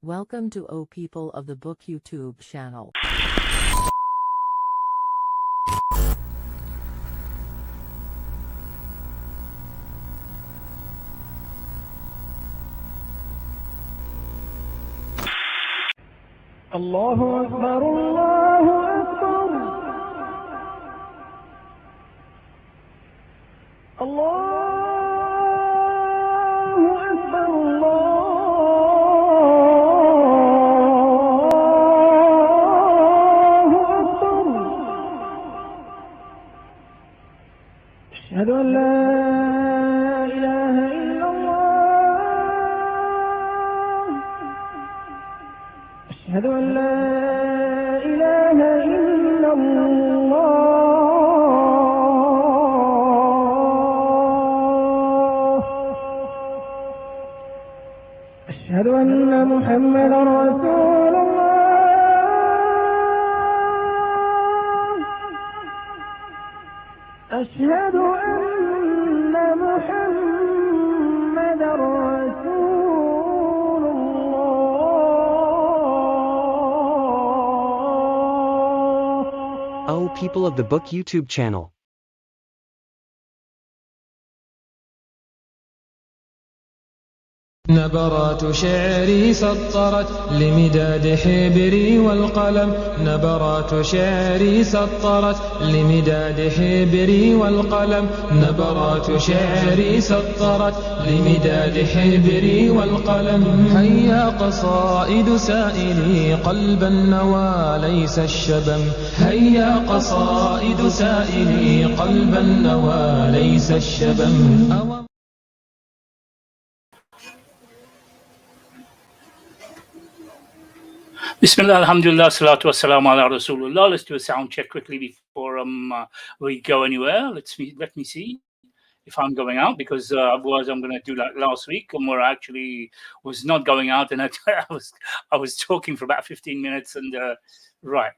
Welcome to O People of the Book YouTube channel. الله أكبر الله أكبر الله أكبر الله أكبر أشهد أن لا إله إلا الله أشهد أن لا إله إلا الله أشهد أن محمدا رسول الله أشهد أن محمدا رسول الله. O People of the Book YouTube channel. نبرات شعري سطرت لمداد حبري والقلم نبرات شعري سطرت لمداد حبري والقلم نبرات شعري سطرت لمداد حبري والقلم هيا قصائد سائلي قلب النوى ليس الشبم هيا قصائد سائلي قلب النوى ليس الشبم Bismillah, alhamdulillah, salatu wassalamu ala rasulullah. Let's do a sound check quickly before we go anywhere. Let me see if I'm going out, because otherwise I'm going to do like last week, and where I actually was not going out, and I was talking for about 15 minutes, and right,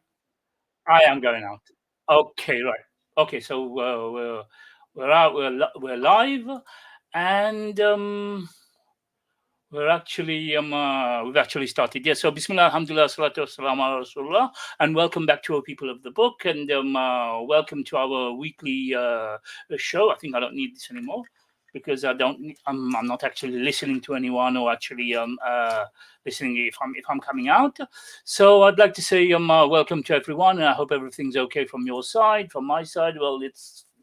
I am going out. Okay, right. Okay, so we're out. We're live, and we're actually we've actually started. Yes, so Bismillah, alhamdulillah, salatu wassalamu ala rasulullah, and welcome back to our People of the Book, and welcome to our weekly show. I think I don't need this anymore because I'm not actually listening to anyone, or actually listening if I'm coming out. So I'd like to say welcome to everyone, and I hope everything's okay from your side. From my side, well,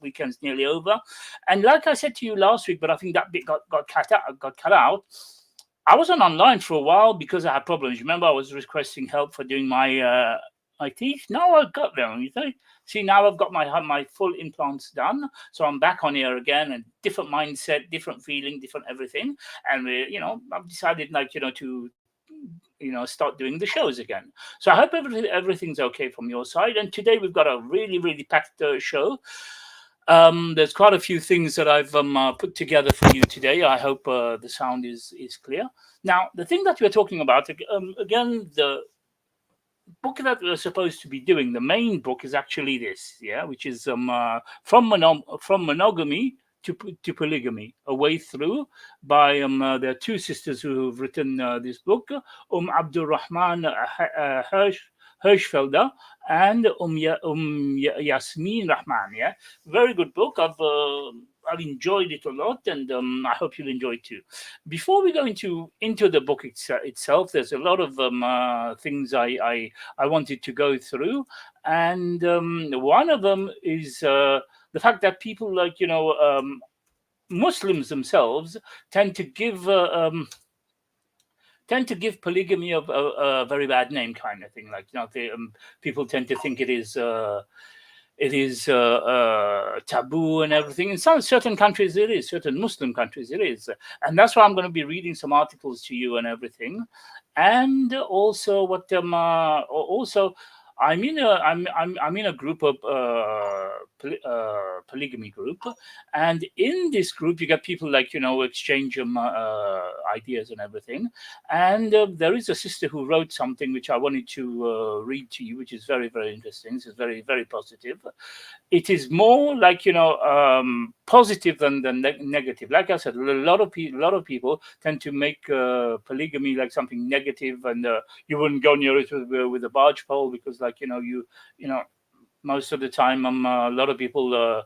weekend's nearly over, and like I said to you last week, but I think that bit got cut out. I wasn't online for a while because I had problems. Remember, I was requesting help for doing my my teeth. Now I've got them. You see, now I've got my full implants done, so I'm back on here again, and different mindset, different feeling, different everything. And I've decided to start doing the shows again. So I hope everything's okay from your side. And today we've got a really, really packed show. There's quite a few things that I've put together for you today. I hope the sound is clear. Now, the thing that we're talking about, again, the book that we're supposed to be doing, the main book is actually this, which is from Monogamy to Polygamy, a way through, by there are two sisters who've written this book, Abdul Rahman Hirschfelder and Yasmin Rahman. Very good book. I've enjoyed it a lot, and I hope you'll enjoy it too. Before we go into the book itself, there's a lot of things I wanted to go through, and one of them is the fact that people Muslims themselves tend to give polygamy a very bad name, kind of thing. People tend to think it is taboo and everything. In certain countries it is, certain Muslim countries it is, and that's why I'm going to be reading some articles to you and everything. And also I'm in a group of polygamy group, and in this group you get people like exchange ideas and everything. And there is a sister who wrote something which I wanted to read to you, which is very, very interesting. This is very, very positive. It is more like positive than negative. Like I said, a lot of people tend to make polygamy like something negative, and you wouldn't go near it with a barge pole, because you know most of the time a lot of people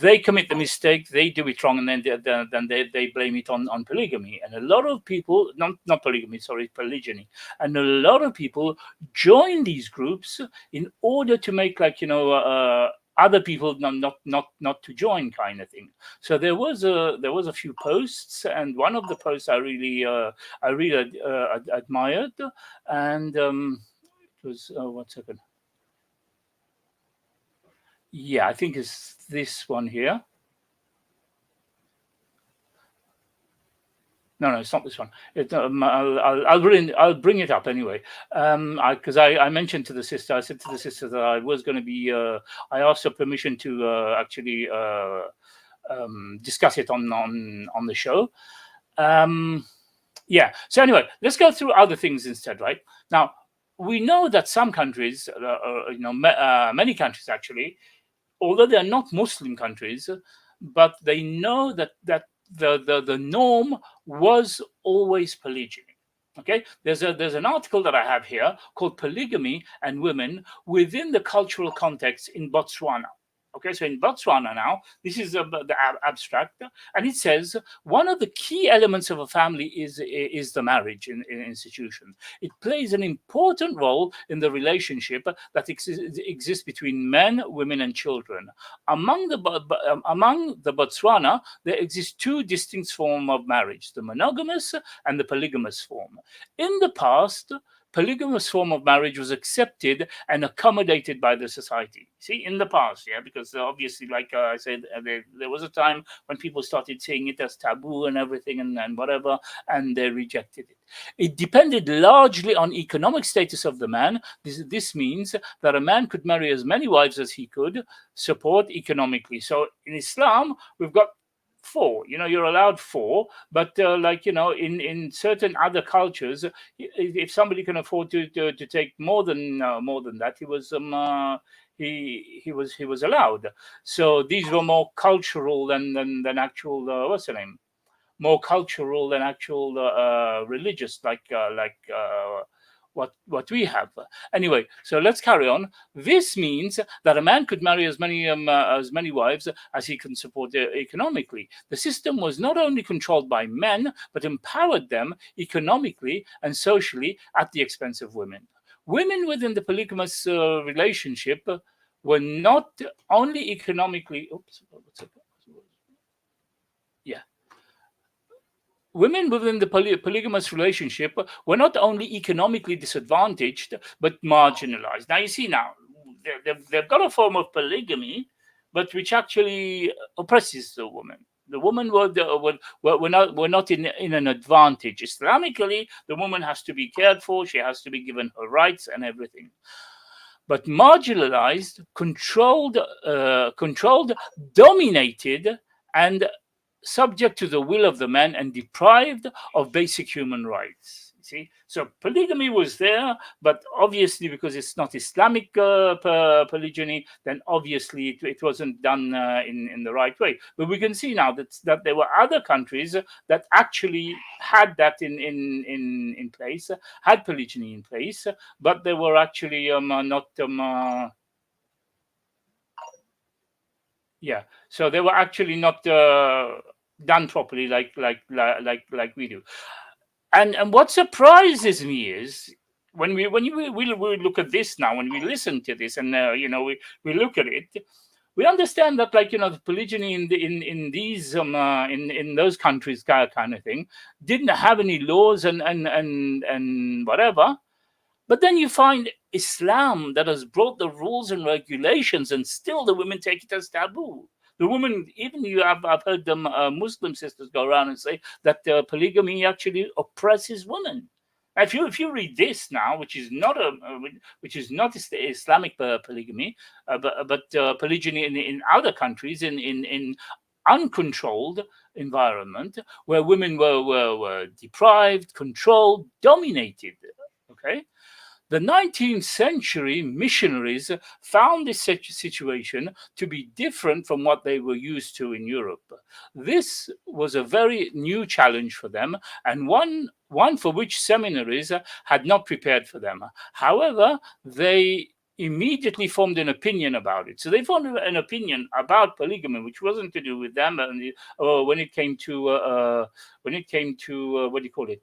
they commit the mistake, they do it wrong, and then they blame it on polygamy. And a lot of people, not polygamy, sorry, polygyny, and a lot of people join these groups in order to make other people not to join, kind of thing. So there was a few posts, and one of the posts I really admired, and it was 1 second. Yeah, I think it's this one here. No, it's not this one. I'll bring it up anyway. Because I mentioned to the sister, I said to the sister that I was going to be. I asked her permission to actually discuss it on the show. Yeah. So anyway, let's go through other things instead. Right now, we know that some countries, many countries actually, although they are not Muslim countries, but they know that the norm was always polygyny. Okay, there's an article that I have here called "Polygamy and Women Within the Cultural Context in Botswana." Okay, so in Botswana now, this is the abstract, and it says one of the key elements of a family is the marriage institution. It plays an important role in the relationship that exists between men, women, and children. Among the Botswana, there exist two distinct forms of marriage: the monogamous and the polygamous form. In the past, polygamous form of marriage was accepted and accommodated by the society. See, in the past, yeah, because obviously, like I said, there was a time when people started seeing it as taboo and everything, and whatever, and they rejected it. It depended largely on economic status of the man. This means that a man could marry as many wives as he could support economically. So in Islam, we've got four. You're allowed four, but in certain other cultures, if somebody can afford to take more than that, he was allowed. So these were more cultural than actual what's the name, more cultural than actual religious, what we have. Anyway, so let's carry on. This means that a man could marry as many wives as he can support economically. The system was not only controlled by men, but empowered them economically and socially at the expense of women. Women within the polygamous relationship were not only economically. Yeah. Women within the polygamous relationship were not only economically disadvantaged, but marginalized. Now, you see, they've got a form of polygamy, but which actually oppresses the woman. The woman were not in an advantage. Islamically, the woman has to be cared for. She has to be given her rights and everything. But marginalized, controlled, dominated, and subject to the will of the man, and deprived of basic human rights. You see, so polygamy was there, but obviously because it's not Islamic polygyny, then obviously it wasn't done in the right way. But we can see now that there were other countries that actually had that in place, had polygyny in place, but they were actually not. Yeah, so they were actually not done properly, like we do. And what surprises me is when we look at this now, when we listen to this, and we look at it, we understand that the polygyny in these in those countries, kind of thing, didn't have any laws and whatever. But then you find Islam that has brought the rules and regulations, and still the women take it as taboo. The women, even I've heard them Muslim sisters go around and say that polygamy actually oppresses women. If you read this now, which is not Islamic polygamy, but polygyny in other countries in uncontrolled environment where women were deprived, controlled, dominated. Okay, the 19th century missionaries found this situation to be different from what they were used to in Europe. This was a very new challenge for them, and one for which seminaries had not prepared for them. However, they immediately formed an opinion about it. So they formed an opinion about polygamy, which wasn't to do with them. And when it came to what do you call it?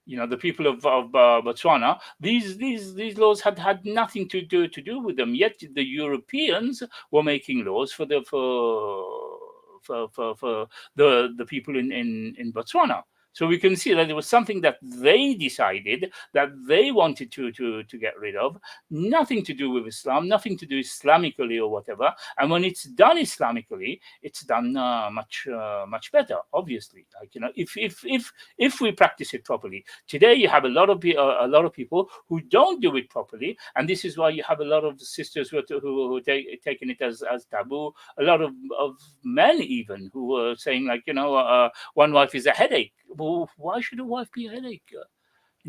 The people of Botswana, these laws had nothing to do with them. Yet the Europeans were making laws for the people in Botswana. So we can see that it was something that they decided that they wanted to get rid of. Nothing to do with Islam, nothing to do Islamically or whatever. And when it's done Islamically, it's done much better. Obviously, if we practice it properly. Today, you have a lot of people who don't do it properly, and this is why you have a lot of sisters who are taking it as taboo. A lot of men even who are saying one wife is a headache. Well, why should a wife be a headache?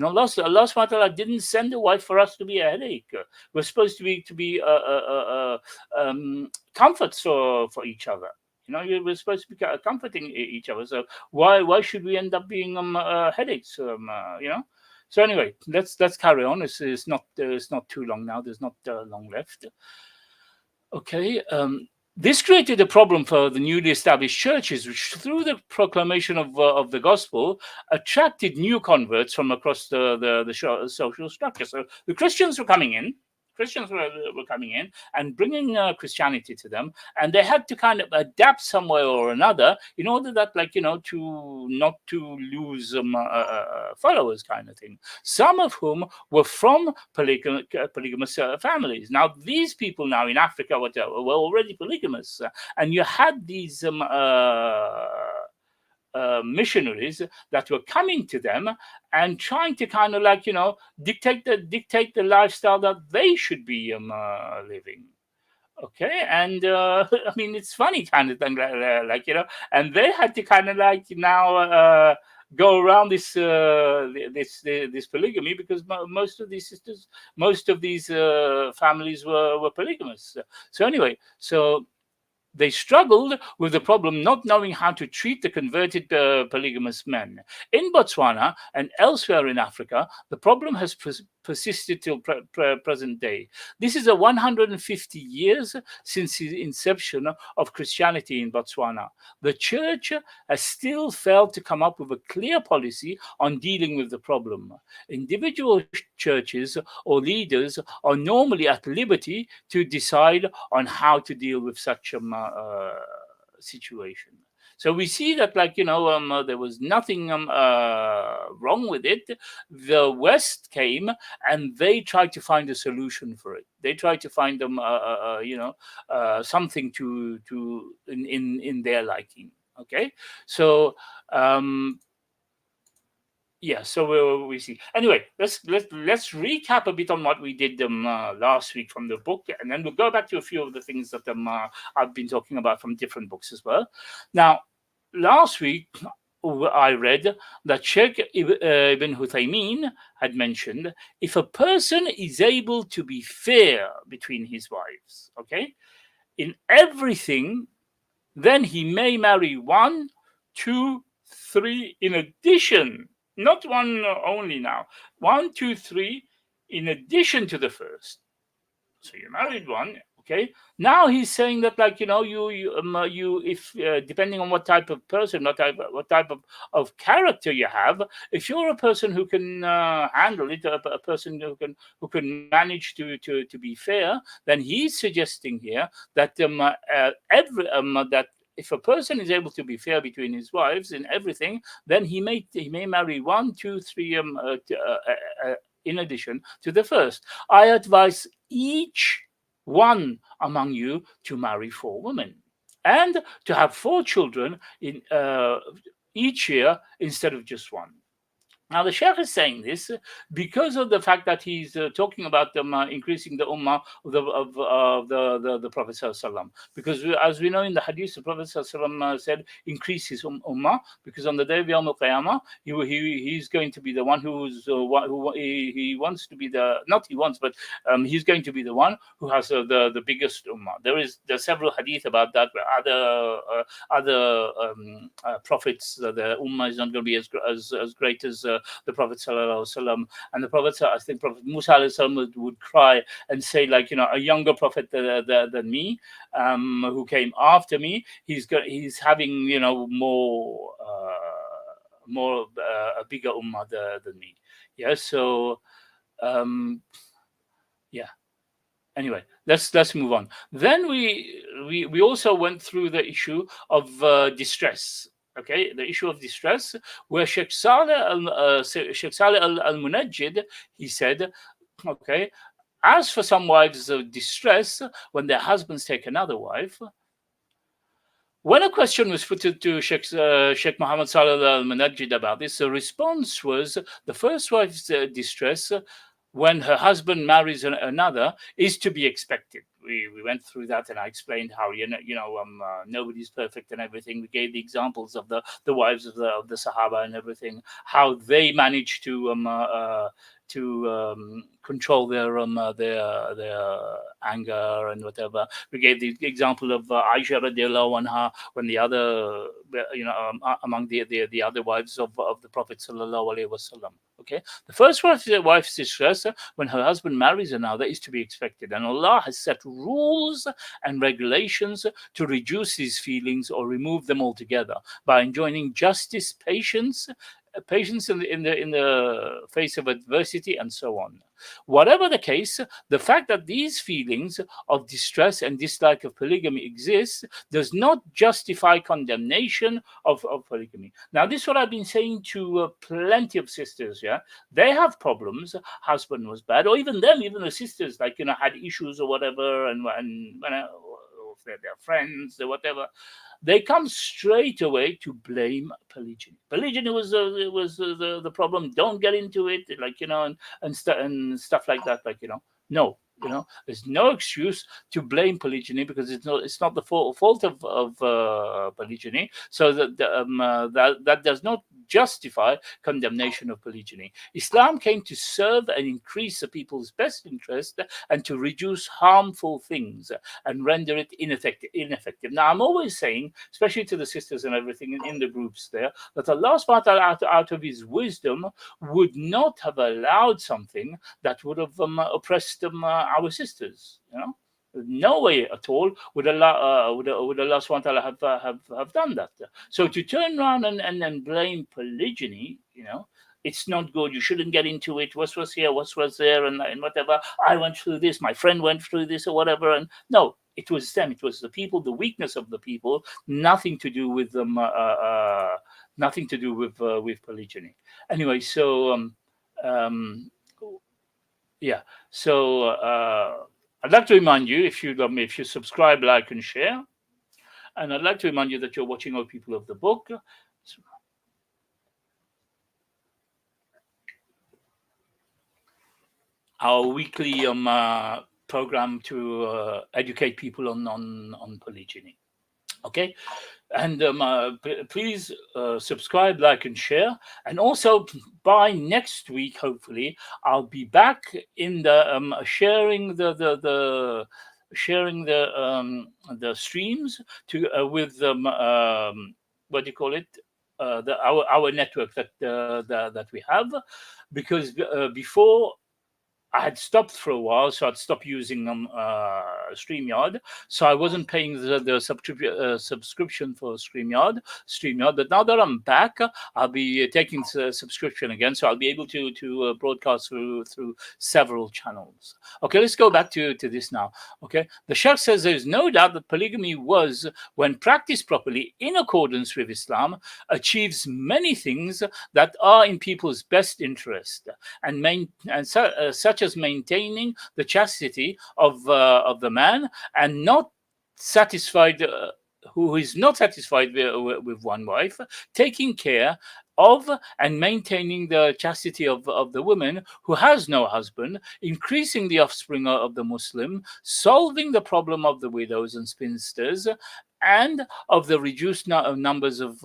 Allah subhanahu wa ta'ala didn't send a wife for us to be a headache. We're supposed to be comforts for each other. We're supposed to be comforting each other. So why should we end up being headaches? So anyway, let's carry on. It's not too long now. There's not long left. Okay. This created a problem for the newly established churches, which, through the proclamation of the gospel, attracted new converts from across the social structure. So the Christians were coming in. Christians were coming in and bringing Christianity to them, and they had to kind of adapt some way or another in order that, to not to lose followers, kind of thing. Some of whom were from polygamous families. Now, these people now in Africa were already polygamous, and you had these missionaries that were coming to them and trying to kind of dictate the lifestyle that they should be living. Okay, and I mean, it's funny kind of thing, and they had to kind of now go around this polygamy, because most of these families were polygamous. So anyway, they struggled with the problem not knowing how to treat the converted polygamous men. In Botswana and elsewhere in Africa, the problem has persisted till present day. This is 150 years since the inception of Christianity in Botswana. The church has still failed to come up with a clear policy on dealing with the problem. Individual churches or leaders are normally at liberty to decide on how to deal with such situation. So we see that, there was nothing wrong with it. The West came and they tried to find a solution for it. They tried to find them, something to in their liking. Okay, so. Yeah, so we see. Anyway, let's recap a bit on what we did last week from the book, and then we'll go back to a few of the things that I've been talking about from different books as well. Now, last week I read that Sheikh Ibn Huthaymeen had mentioned, if a person is able to be fair between his wives, okay, in everything, then he may marry 1, 2, 3 in addition. Not one only now. 1, 2, 3 in addition to the first. So you married one, okay? Now he's saying that, if depending on what type of person, what type of character you have, if you're a person who can handle it, a person who can manage to be fair, then he's suggesting here that that if a person is able to be fair between his wives in everything, then he may marry 1, 2, 3 in addition to the first. I advise each one among you to marry 4 women and to have 4 children in each year instead of just 1. Now the Sheikh is saying this because of the fact that he's talking about them increasing the ummah of the Prophet Sallallahu. Because as we know in the hadith, the Prophet Sallallahu said, increase his ummah, because on the day of Yawm al-Qiyamah, he's going to be the one he wants to be the, not he wants, but he's going to be the one who has the biggest ummah. There's several hadith about that, where other prophets, the ummah is not going to be as great as the Prophet Sallallahu. And the Prophet, I think Prophet Musa would cry and say, like, a younger prophet than me, who came after me, he's having, more a bigger ummah than me. Yeah. So yeah. Anyway, let's move on. Then we also went through the issue of distress. Okay, the issue of distress, where Sheikh Saleh al-Munajjid, he said, okay, as for some wives of distress, when their husbands take another wife, when a question was put to Sheikh Muhammad Saleh al-Munajjid about this, the response was the first wife's distress when her husband marries another is to be expected. We went through that, and I explained how nobody's perfect and everything. We gave the examples of the wives of the Sahaba and everything, how they managed to control their anger and whatever. We gave the example of Aisha radiallahu anha, when the other, among the other wives of the Prophet sallallahu alaihi wasallam. Okay, the first wife's distress when her husband marries another is to be expected, and Allah has set rules and regulations to reduce these feelings or remove them altogether by enjoining justice, patience in the face of adversity, and so on. Whatever the case, the fact that these feelings of distress and dislike of polygamy exist does not justify condemnation of polygamy. Now, this is what I've been saying to plenty of sisters. Yeah, they have problems. Husband was bad, or even the sisters, like, had issues or whatever, and their friends or whatever. They come straight away to blame polygyny. Polygyny was the problem. Don't get into it, like, and stuff like that. Like, no, there's no excuse to blame polygyny, because it's not the fault of polygyny. So that does not justify condemnation of polygyny. Islam came to serve and increase the people's best interest, and to reduce harmful things and render it ineffective. Now, I'm always saying, especially to the sisters and everything in the groups there, that Allah subhanahu wa ta'ala, out of his wisdom, would not have allowed something that would have oppressed our sisters. No way at all would Allah subhanahu wa ta'ala have done that. So to turn around and blame polygyny, it's not good. You shouldn't get into it. What was here, what was there, and whatever. I went through this, my friend went through this, or whatever. And no, it was them. It was the people, the weakness of the people. Nothing to do with them. Nothing to do with polygyny. Anyway, so yeah. So I'd like to remind you, if you subscribe, like, and share, and I'd like to remind you that you're watching All People of the Book. Our weekly program to educate people on polygyny. Okay, and please subscribe, like, and share. And also, by next week, hopefully, I'll be back in the sharing the streams with what do you call it? Our network that we have, because before, I had stopped for a while, so I'd stopped using StreamYard. So I wasn't paying the subscription for StreamYard. But now that I'm back, I'll be taking the subscription again. So I'll be able to broadcast through several channels. Okay, let's go back to this now. Okay, the Sheikh says there's no doubt that polygamy was, when practiced properly in accordance with Islam, achieves many things that are in people's best interest, such as maintaining the chastity of the man, and not satisfied, who is not satisfied with one wife, taking care of and maintaining the chastity of the woman who has no husband, increasing the offspring of the Muslim, solving the problem of the widows and spinsters, and of the reduced numbers of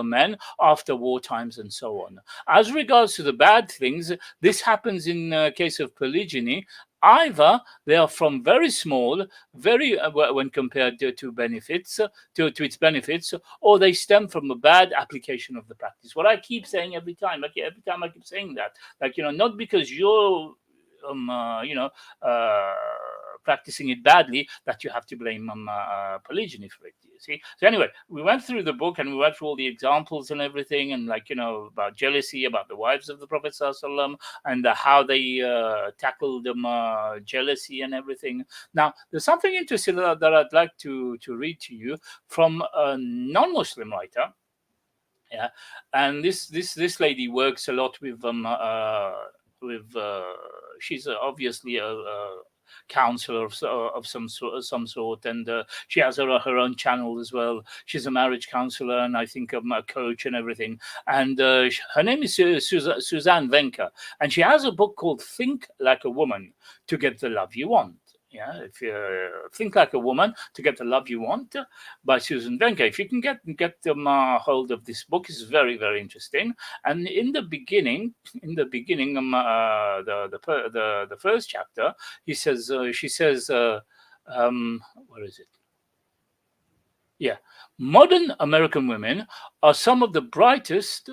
men after war times and so on. As regards to the bad things, this happens in case of polygyny. Either they are from very small, very when compared to benefits, to its benefits, or they stem from a bad application of the practice. What I keep saying every time, like every time I keep saying that, like not because you're, uh, practicing it badly, that you have to blame polygyny for it. You see. So anyway, we went through the book and we went through all the examples and everything, and about jealousy, about the wives of the Prophet Sallallahu, and how they tackled jealousy and everything. Now, there's something interesting that I'd like to read to you from a non-Muslim writer. Yeah, and this lady works a lot with she's obviously a counselor of some sort, and she has her own channel as well. She's a marriage counselor, and I think a coach and everything. And her name is Suzanne Venker, and she has a book called "Think Like a Woman to Get the Love You Want." Yeah, if you think like a woman to get the love you want, by Susan Venker. If you can get hold of this book, it's very, very interesting. And in the beginning, the first chapter, she says, where is it? Yeah, modern American women are some of the brightest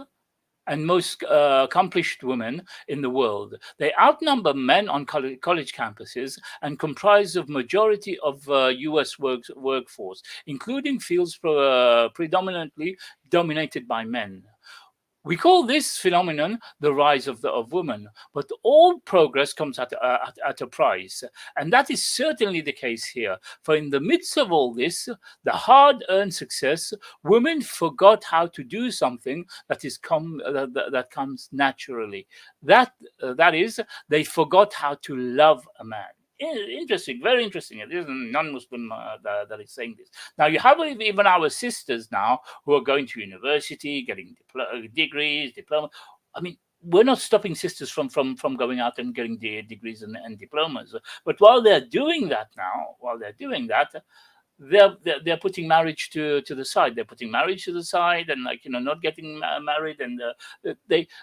and most accomplished women in the world. They outnumber men on college campuses and comprise of majority of U.S. workforce, including fields predominantly dominated by men. We call this phenomenon the rise of women, but all progress comes at a price. And that is certainly the case here. For in the midst of all this, the hard-earned success, women forgot how to do something that comes naturally. That is, they forgot how to love a man. Interesting, very interesting. It is a non-Muslim that is saying this. Now you have even our sisters now who are going to university, getting degrees, diploma. I mean, we're not stopping sisters from going out and getting the degrees and diplomas. But while they're doing that, they're putting marriage to the side. They're putting marriage to the side, and not getting married, and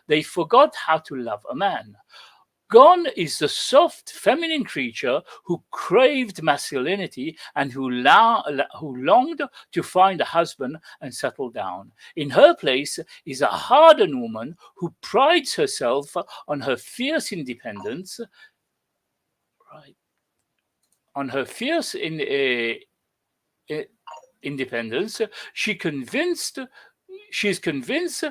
they forgot how to love a man. Gone is the soft, feminine creature who craved masculinity and who longed to find a husband and settle down. In her place is a hardened woman who prides herself on her fierce independence, right? On her fierce independence, she's convinced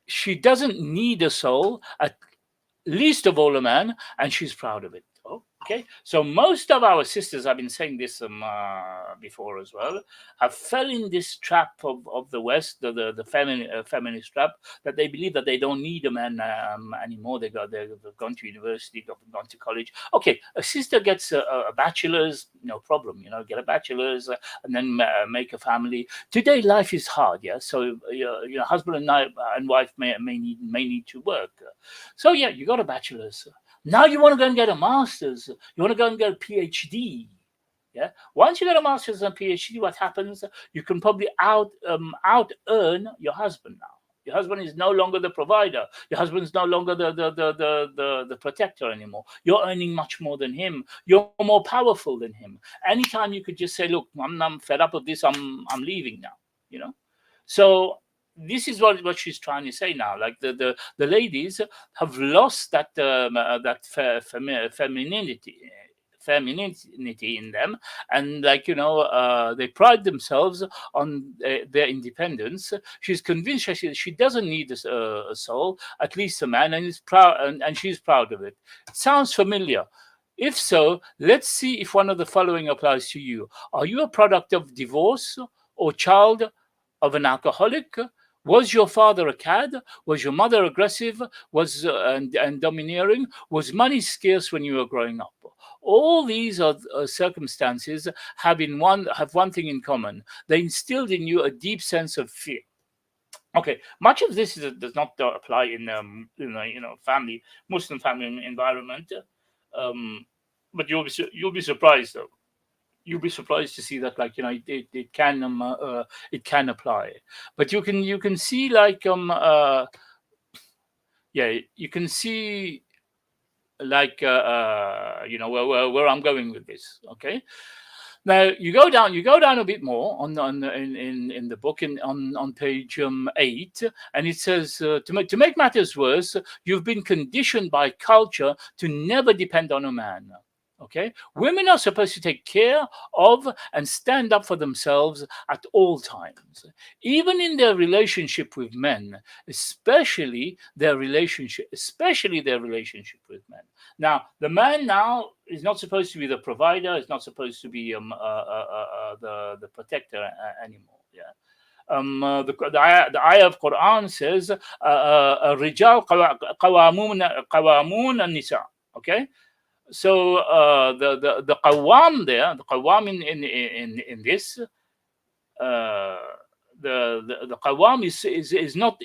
she doesn't need a soul, at least of all a man, and she's proud of it. Okay, so most of our sisters, I've been saying this before as well, have fell in this trap of the West, the feminist trap, that they believe that they don't need a man anymore. They've gone to university, they've gone to college. Okay, a sister gets a bachelor's, no problem, get a bachelor's and then make a family. Today, life is hard, yeah. So your husband and wife may need to work. So yeah, you got a bachelor's. Now you want to go and get a master's. You want to go and get a PhD. Yeah. Once you get a master's and PhD, what happens? You can probably out earn your husband now. Your husband is no longer the provider. Your husband is no longer the protector anymore. You're earning much more than him. You're more powerful than him. Anytime you could just say, "Look, I'm fed up of this. I'm leaving now." So this is what she's trying to say now. Like the ladies have lost that femininity in them, and they pride themselves on their independence. She's convinced she doesn't need a soul, at least a man, and is proud, and she's proud of it. It sounds familiar. If so, let's see if one of the following applies to you. Are you a product of divorce or child of an alcoholic? Was your father a cad? Was your mother aggressive? And domineering? Was money scarce when you were growing up? All these circumstances have one thing in common. They instilled in you a deep sense of fear. Okay, much of this does not apply in family Muslim family environment, um, but you'll be surprised though. You'll be surprised to see that, like, it can apply, but you can see, like, yeah, you can see, like, where I'm going with this. Okay, now you go down a bit more in the book, on page 8, and it says, to make matters worse, you've been conditioned by culture to never depend on a man. Okay, women are supposed to take care of and stand up for themselves at all times, even in their relationship with men, especially their relationship with men. Now, the man now is not supposed to be the provider. Is not supposed to be the protector anymore. Yeah. The ayah of Quran says, "Rijal qawamun an-nisa." Okay, so the qawam there, the qawam in this. Uh, the qawam is not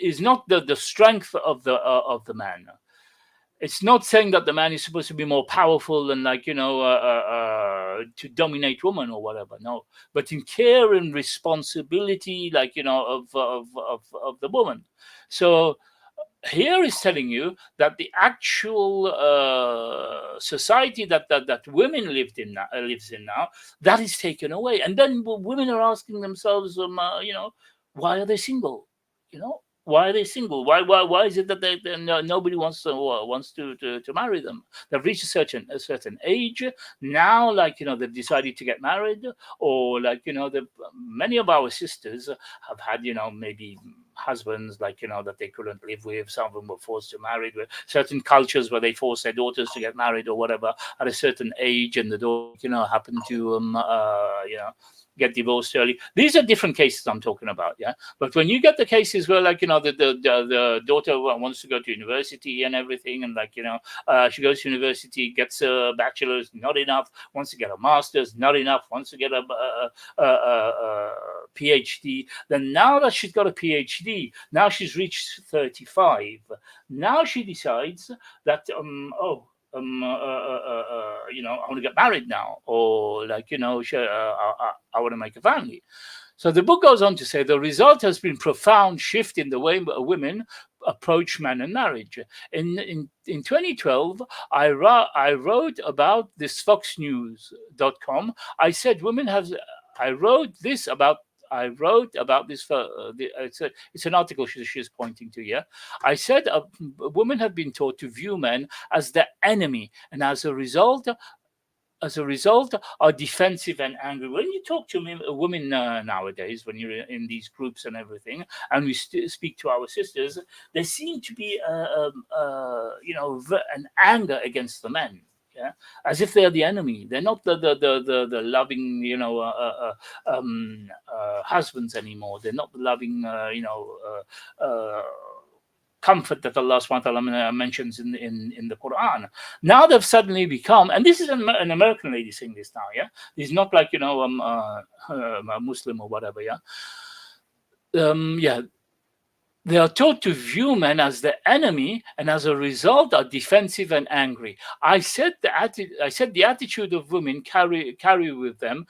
the strength of the man. It's not saying that the man is supposed to be more powerful and, like, to dominate women or whatever. No, but in care and responsibility, like, of the woman. So here is telling you that the actual society that women lives in now, that is taken away, and then women are asking themselves, why are they single? Why are they single? Why is it that nobody wants to marry them? They've reached a certain age now, like, they've decided to get married, or, like, many of our sisters have had, maybe husbands, like, that they couldn't live with. Some of them were forced to marry. With certain cultures where they force their daughters to get married or whatever at a certain age, and the daughter, happen to get divorced early. These are different cases I'm talking about. Yeah, but when you get the cases where, like, the daughter wants to go to university and everything, and, like, she goes to university, gets a bachelor's, not enough, wants to get a master's, not enough, wants to get a PhD. Then now that she's got a PhD, now she's reached 35. Now she decides that, I want to get married now, or, like, I want to make a family. So the book goes on to say the result has been profound shift in the way women approach man and marriage. In 2012, I wrote about this FoxNews.com. I said women have. I wrote about this for it's an article she's pointing to. Yeah, I said women have been taught to view men as the enemy, and as a result, are defensive and angry. When you talk to women nowadays, when you're in these groups and everything, and we speak to our sisters, there seem to be an anger against the men. Yeah, as if they're the enemy. They're not the loving, husbands anymore. They're not the loving, comfort that Allah subhanahu wa ta'ala mentions in the Quran. Now they've suddenly become, and this is an American lady saying this now. Yeah, he's not, like, a Muslim or whatever. Yeah, they are taught to view men as the enemy, and as a result are defensive and angry. I said the attitude of women carry with them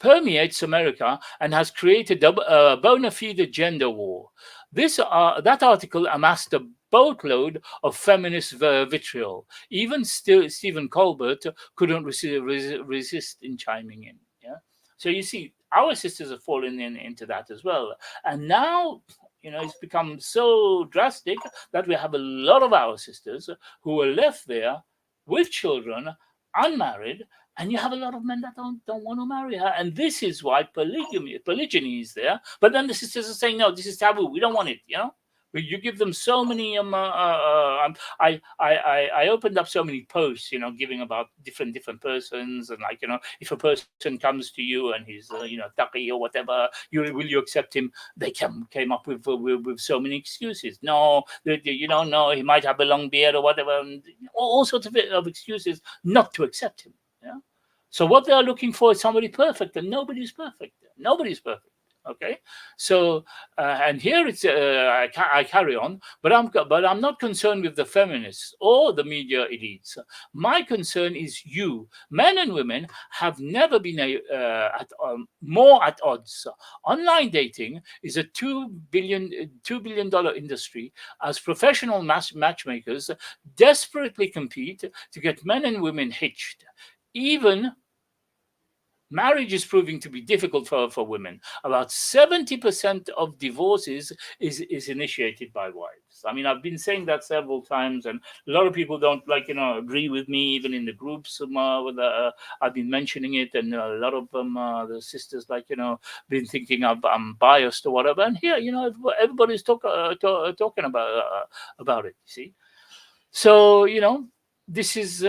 permeates America and has created a bona fide gender war. That article amassed a boatload of feminist vitriol. Even still, Stephen Colbert couldn't resist in chiming in. Yeah, so you see, our sisters have fallen into that as well, and now, it's become so drastic that we have a lot of our sisters who are left there with children, unmarried, and you have a lot of men that don't want to marry her, and this is why polygyny is there. But then the sisters are saying, no, this is taboo. We don't want it. You give them so many. I opened up so many posts, giving about different persons, and, like, if a person comes to you and he's taqi or whatever, will you accept him? They came up with so many excuses. No, no, he might have a long beard or whatever, and all sorts of excuses not to accept him. Yeah. So what they are looking for is somebody perfect, and nobody's perfect. Nobody's perfect. Okay, so and here it's I carry on, but I'm not concerned with the feminists or the media elites. My concern is you, men and women, have never been more at odds. Online dating is a $2 billion industry as professional matchmakers desperately compete to get men and women hitched. Even marriage is proving to be difficult for women. About 70% of divorces is initiated by wives. I mean, I've been saying that several times, and a lot of people don't agree with me, even in the groups. I've been mentioning it, and a lot of them, the sisters, been thinking I'm biased or whatever. And here, everybody's talking about it. You see, so this is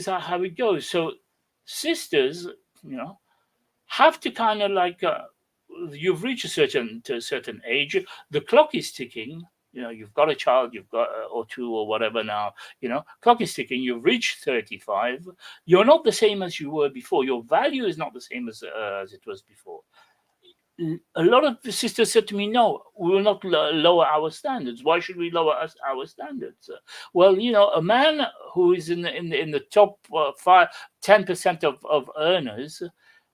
how it goes. So sisters, you know have to kind of you've reached a certain age, the clock is ticking. You've got a child, you've got or two or whatever now. Clock is ticking. You've reached 35. You're not the same as you were before. Your value is not the same as it was before. A lot of the sisters said to me, "No, we will not lower our standards. Why should we lower our standards?" Well, a man who is in the top 10% of earners,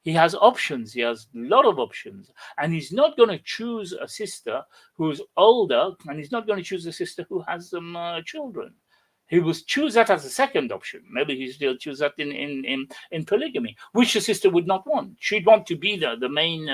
he has options. He has a lot of options, and he's not going to choose a sister who's older, and he's not going to choose a sister who has some children. He will choose that as a second option. Maybe he still choose that in polygamy, which the sister would not want. She'd want to be the main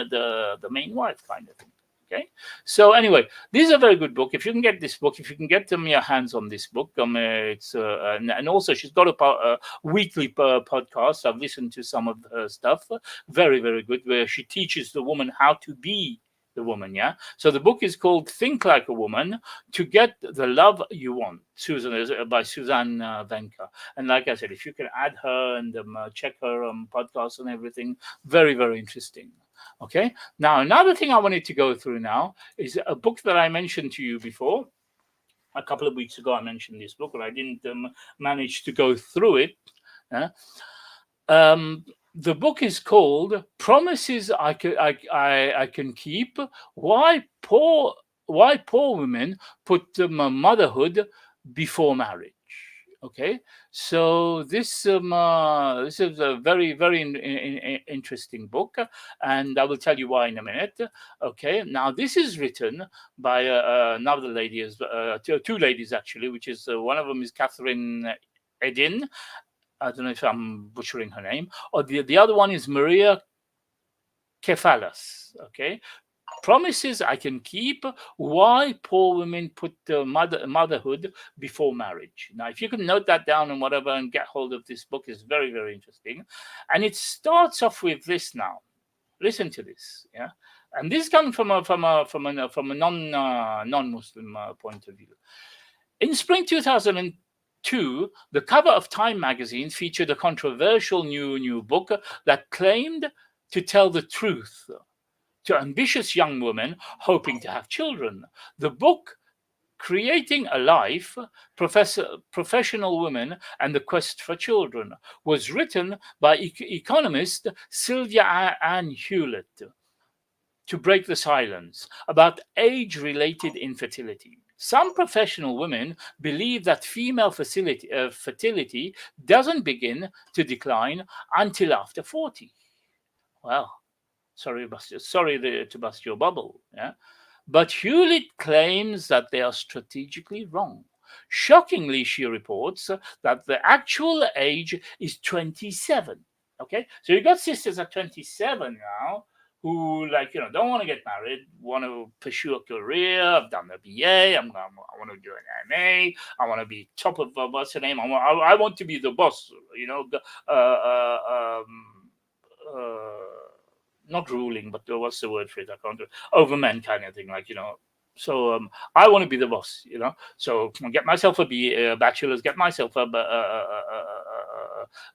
wife kind of thing. Okay, so anyway, this is a very good book. If you can get this book, if you can get your hands on this book, it's and also she's got a weekly podcast. I've listened to some of her stuff. Very, very good, where she teaches the woman how to be the woman. Yeah. So the book is called "Think Like a Woman to Get the Love You Want." By Suzanne Venka. And like I said, if you can add her and check her podcast and everything, very, very interesting. Okay. Now, another thing I wanted to go through now is a book that I mentioned to you before. A couple of weeks ago, I mentioned this book, but I didn't manage to go through it. The book is called "Promises I Can Keep: Why Poor Women Put Motherhood Before Marriage." Okay, so this is a very, very interesting book, and I will tell you why in a minute. Okay, now this is written by another lady, two ladies actually, which is one of them is Catherine Edin. I don't know if I'm butchering her name, or the other one is Maria Kefalas. Okay, "Promises I Can Keep: Why Poor Women Put Motherhood Before Marriage." Now, if you can note that down and whatever and get hold of this book, is very, very interesting. And it starts off with this now. Listen to this, yeah. And this comes from a non-Muslim point of view. In spring 2002, the cover of Time magazine featured a controversial new book that claimed to tell the truth to ambitious young women hoping to have children. The book, "Creating a Life: Professional Women and the Quest for Children," was written by economist Sylvia Ann Hewlett to break the silence about age-related infertility. Some professional women believe that female fertility doesn't begin to decline until after 40. Well, sorry to bust your bubble. Yeah? But Hewlett claims that they are strategically wrong. Shockingly, she reports that the actual age is 27. Okay, so you got sisters at 27 now who don't want to get married, want to pursue a career. I've done a BA. I want to do an MA. I want to be top of what's the name? I want to be the boss. Not ruling, but what's the word for it? I can't do it. Over men kind of thing, So I want to be the boss, So get myself a bachelor's, get myself a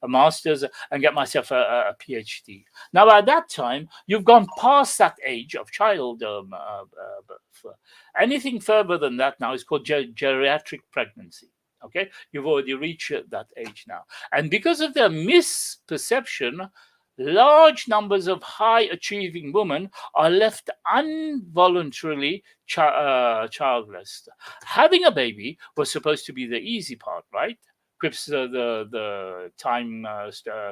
master's, and get myself a PhD. Now, at that time, you've gone past that age of child birth. Anything further than that now is called geriatric pregnancy. Okay, you've already reached that age now, and because of their misperception, large numbers of high achieving women are left involuntarily childless. Having a baby was supposed to be the easy part, right? Quips the Time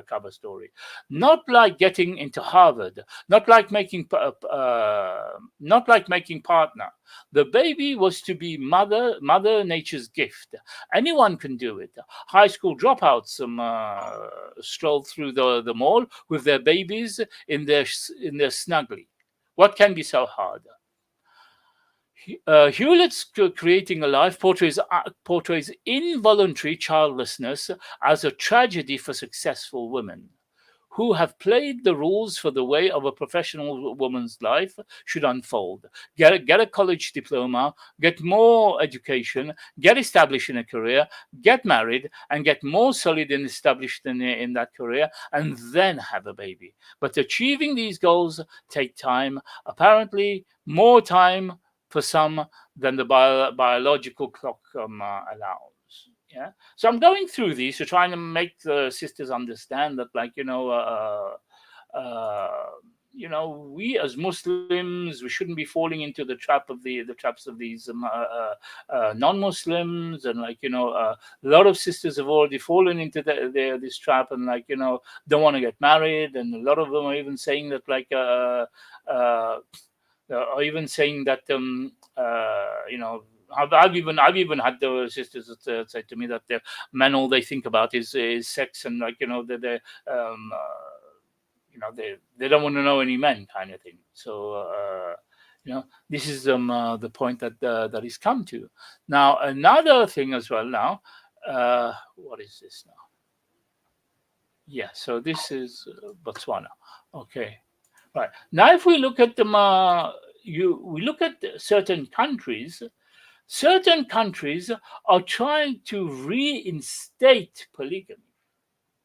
cover story. Not like getting into Harvard, not like making partner. The baby was to be Mother Nature's gift. Anyone can do it. High school dropouts stroll through the mall with their babies in their snuggly. What can be so hard? Hewlett's Creating a Life portrays involuntary childlessness as a tragedy for successful women who have played the rules for the way of a professional woman's life should unfold. Get a college diploma, get more education, get established in a career, get married, and get more solid and established in that career, and then have a baby. But achieving these goals take time, apparently more time for some than the biological clock allows. Yeah. So I'm going through these to try and make the sisters understand that, like, we as Muslims, we shouldn't be falling into the traps of these non-Muslims, and a lot of sisters have already fallen into this trap, and don't want to get married, and a lot of them are even saying that or even saying that I've even had the sisters that say to me that the men, all they think about is sex, and they don't want to know any men, kind of thing. So this is the point that is come to. Now another thing as well. Now what is this now? Yeah, so this is Botswana. Okay. Right. Now, if we look at we look at certain countries are trying to reinstate polygamy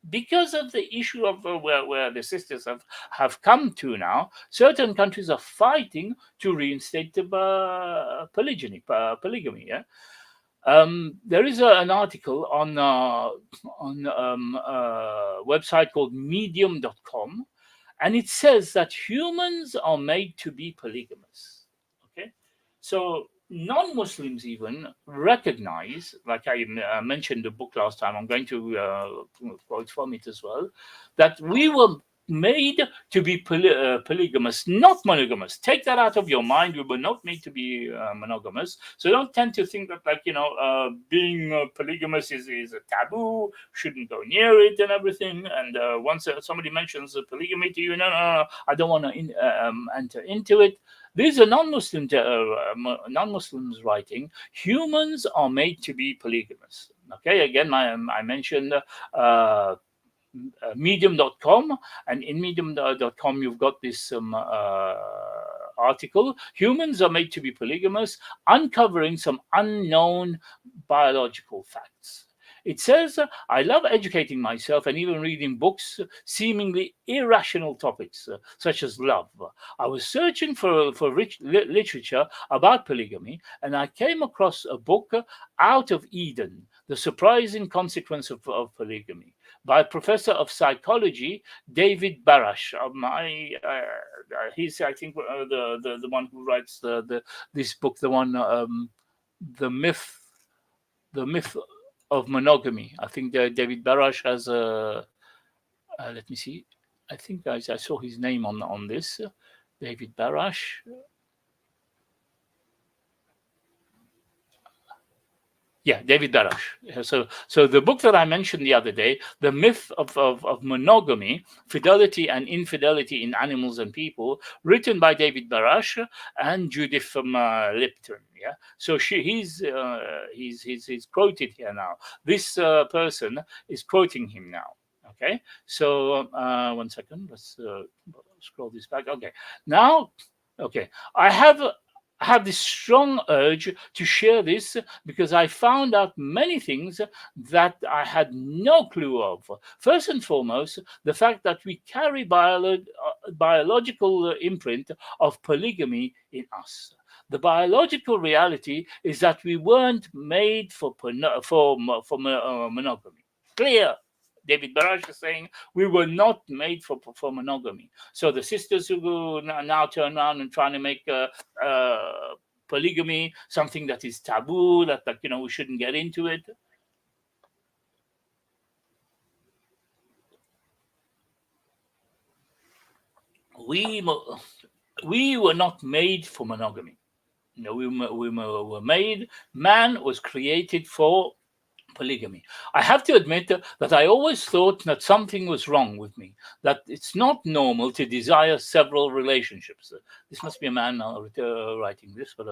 because of the issue of where the sisters have come to now. Certain countries are fighting to reinstate the polygamy. Yeah. There is an article on a website called medium.com. And it says that humans are made to be polygamous. Okay, so non-Muslims even recognize, like I mentioned the book last time. I'm going to quote from it as well, that we were made to be polygamous, not monogamous. Take that out of your mind. We were not made to be monogamous. So don't tend to think that being polygamous is a taboo, shouldn't go near it and everything. And once somebody mentions polygamy to you, no, I don't want to enter into it. These are non-Muslims writing. Humans are made to be polygamous. Okay, again, I mentioned medium.com, and in medium.com you've got this article, Humans Are Made to Be Polygamous, uncovering some unknown biological facts. It says, I love educating myself and even reading books, seemingly irrational topics, such as love. I was searching for rich literature about polygamy, and I came across a book, Out of Eden, The Surprising Consequence of Polygamy, by Professor of Psychology David Barash. He's, I think, the one who writes this book, the one, the myth of monogamy. I think David Barash has a. Let me see. I think I saw his name on this. David Barash. Yeah, David Barash. So the book that I mentioned the other day, The Myth of Monogamy, Fidelity and Infidelity in Animals and People, written by David Barash and Judith Lipton. Yeah. So he's quoted here now. This person is quoting him now. Okay. So 1 second. Let's scroll this back. Okay. Now, okay. I have this strong urge to share this because I found out many things that I had no clue of. First and foremost, the fact that we carry biological imprint of polygamy in us. The biological reality is that we weren't made for monogamy. Clear. David Baraj is saying we were not made for monogamy. So the sisters who go now turn around and trying to make polygamy something that is taboo, that we shouldn't get into it. We were not made for monogamy. We were made. Man was created for polygamy. I have to admit that I always thought that something was wrong with me, that it's not normal to desire several relationships. This must be a man writing this, but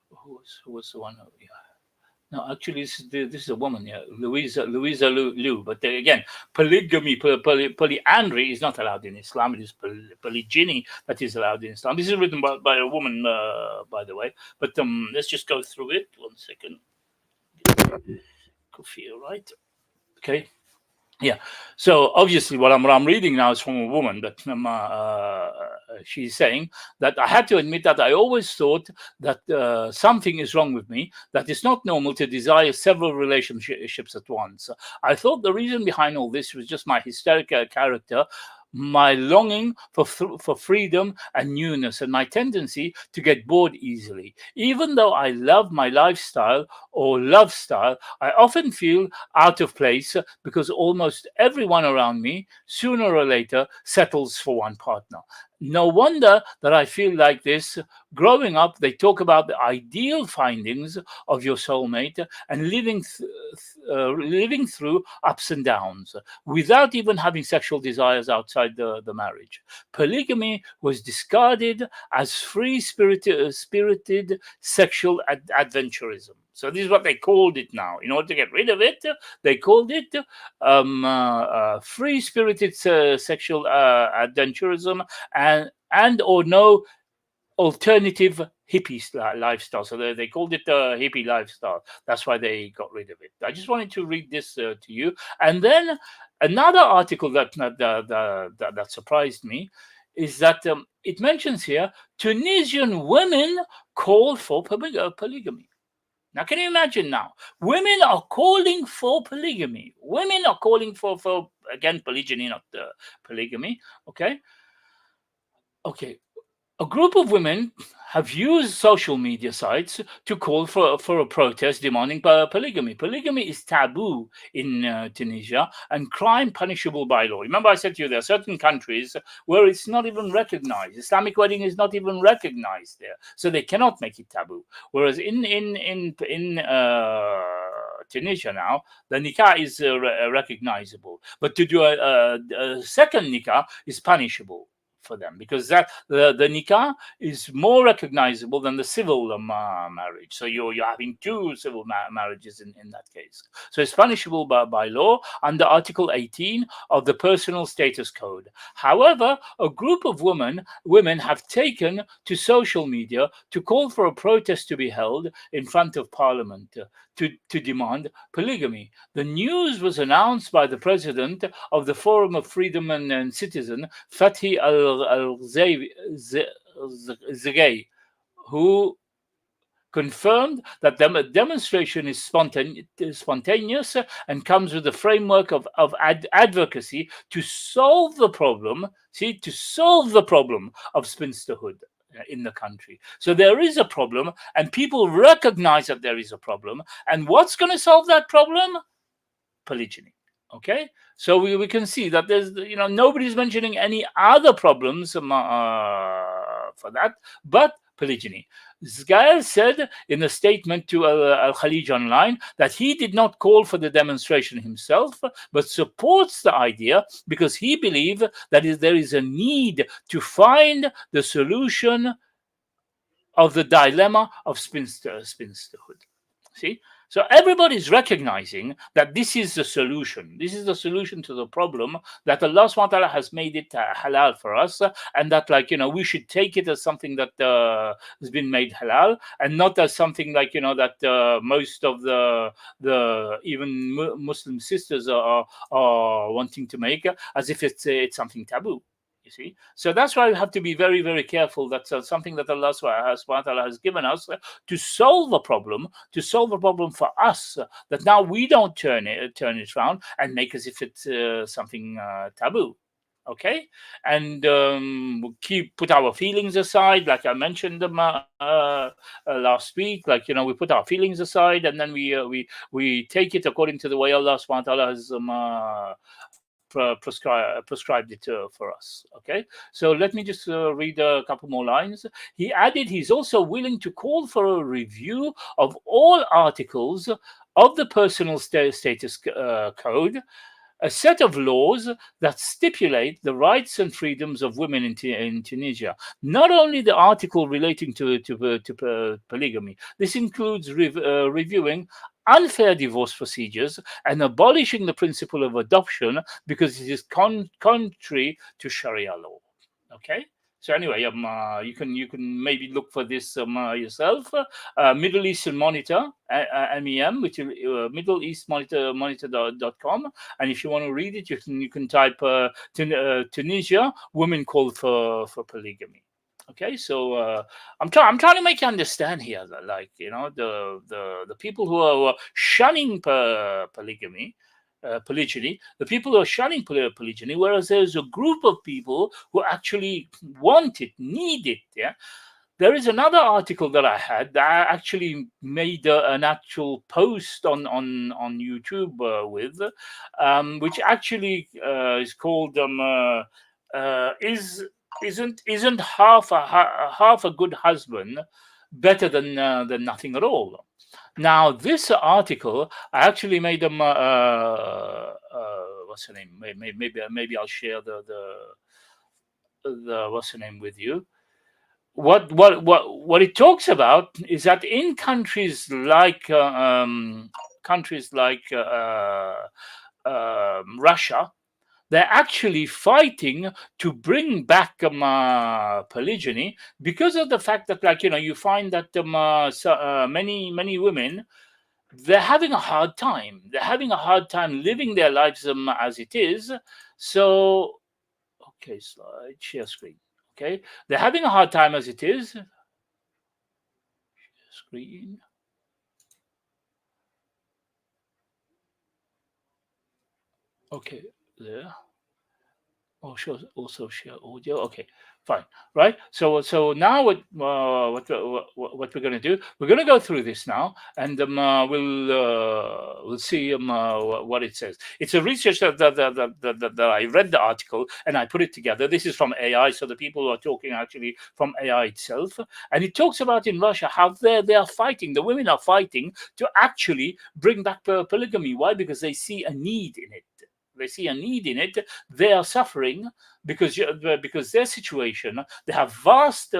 who was the one? Yeah. No, actually, this is a woman, yeah, Louisa Liu. But again, polygamy, polyandry is not allowed in Islam. It is polygyny that is allowed in Islam. This is written by a woman, by the way. But let's just go through it. 1 second. Kufir, right? Okay. Yeah. So obviously, what I'm reading now is from a woman, but she's saying that I had to admit that I always thought that something is wrong with me, that it's not normal to desire several relationships at once. I thought the reason behind all this was just my hysterical character, my longing for freedom and newness, and my tendency to get bored easily. Even though I love my lifestyle or love style, I often feel out of place because almost everyone around me, sooner or later, settles for one partner. No wonder that I feel like this. Growing up, they talk about the ideal findings of your soulmate and living through ups and downs without even having sexual desires outside the marriage. Polygamy was discarded as free-spirited sexual adventurism. So this is what they called it now. In order to get rid of it, they called it free-spirited sexual adventurism and or no alternative hippie lifestyle. So they called it hippie lifestyle. That's why they got rid of it. I just wanted to read this to you. And then another article that surprised me is that it mentions here Tunisian women call for polygamy. Now, can you imagine now? Women are calling for polygamy. Women are calling for again, polygyny, not polygamy. Okay. Okay. A group of women have used social media sites to call for a protest demanding polygamy. Polygamy is taboo in Tunisia and crime punishable by law. Remember, I said to you there are certain countries where it's not even recognized. Islamic wedding is not even recognized there, so they cannot make it taboo. Whereas in Tunisia now, the nikah is recognizable, but to do a second nikah is punishable for them, because that the nikah is more recognizable than the civil marriage. So you're having two civil marriages in that case. So it's punishable by law under Article 18 of the Personal Status Code. However, a group of women have taken to social media to call for a protest to be held in front of Parliament to demand polygamy. The news was announced by the president of the Forum of Freedom and Citizen, Fathi al-Zagay, who confirmed that the demonstration is spontaneous and comes with a framework of advocacy to solve the problem. To solve the problem of spinsterhood in the country. So there is a problem, and people recognize that there is a problem. And what's going to solve that problem? Polygyny. Okay, so we can see that there's nobody's mentioning any other problems for that, but polygyny. Zgael said in a statement to Al Khalij Online that he did not call for the demonstration himself, but supports the idea because he believes that there is a need to find the solution of the dilemma of spinsterhood. See? So everybody's recognizing that this is the solution. This is the solution to the problem, that Allah subhanahu wa ta'ala has made it halal for us, and that we should take it as something that has been made halal, and not as something that most of the even Muslim sisters are wanting to make as if it's something taboo. You see, so that's why we have to be very, very careful. That's something that Allah subhanahu wa ta'ala has given us to solve a problem, for us, that now we don't turn it around and make as if it's something taboo. Okay, and put our feelings aside, like I mentioned them last week. Like, we put our feelings aside, and then we take it according to the way Allah subhanahu wa ta'ala has prescribed it for us. Okay, so let me just read a couple more lines. He added, he's also willing to call for a review of all articles of the Personal Status Code, a set of laws that stipulate the rights and freedoms of women in Tunisia. Not only the article relating to polygamy, this includes reviewing unfair divorce procedures and abolishing the principle of adoption because it is contrary to Sharia law. Okay. So anyway, you can maybe look for this yourself. Middle Eastern Monitor, MEM, which is Middle East Monitor.com. And if you want to read it, you can type Tunisia, women called for polygamy. Okay, so I'm trying to make you understand here that, like, the people who are shunning polygyny, the people who are shunning polygyny, whereas there's a group of people who actually want it, need it. Yeah. There is another article that I had that I actually made an actual post on YouTube with, which actually is called isn't half a good husband better than nothing at all? Now, this article, I actually made them. What's her name? Maybe I'll share the what's her name with you. What it talks about is that in countries like Russia, they're actually fighting to bring back polygyny because of the fact that, like, you find that many women, they're having a hard time. They're having a hard time living their lives as it is. So, okay, slide, share screen. Okay, they're having a hard time as it is. Share screen. Okay, there. Oh, sure. Also share audio. Okay, fine. Right. So now what we're going to do? We're going to go through this now, and we'll see what it says. It's a research that I read the article and I put it together. This is from AI, so the people who are talking are actually from AI itself, and it talks about in Russia how they are fighting. The women are fighting to actually bring back polygamy. Why? Because they see a need in it. They see a need in it. They are suffering because their situation. They have vast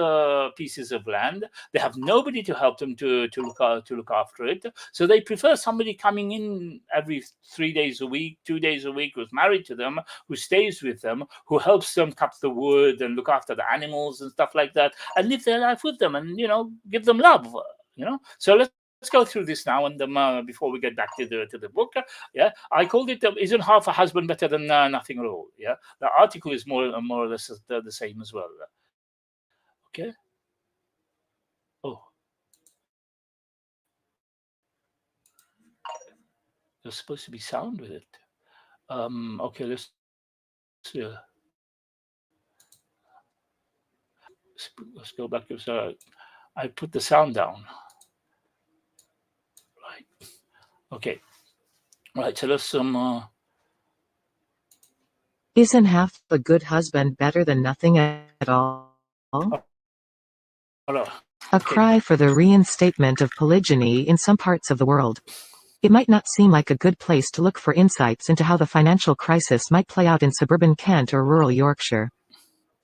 pieces of land. They have nobody to help them to look after it. So they prefer somebody coming in every 3 days a week, 2 days a week, who's married to them, who stays with them, who helps them cut the wood and look after the animals and stuff like that, and live their life with them, and give them love. So let's go through this now, and before we get back to the book. Yeah, I called it "Isn't half a husband better than nothing at all?" Yeah, the article is more or less the same as well. Okay. Oh, there's supposed to be sound with it. Okay, uh, let's go back to. I put the sound down. Right. Okay. Right. So let's Isn't half a good husband better than nothing at all? Hello. A Okay. cry for the reinstatement of polygyny in some parts of the world. It might not seem like a good place to look for insights into how the financial crisis might play out in suburban Kent or rural Yorkshire.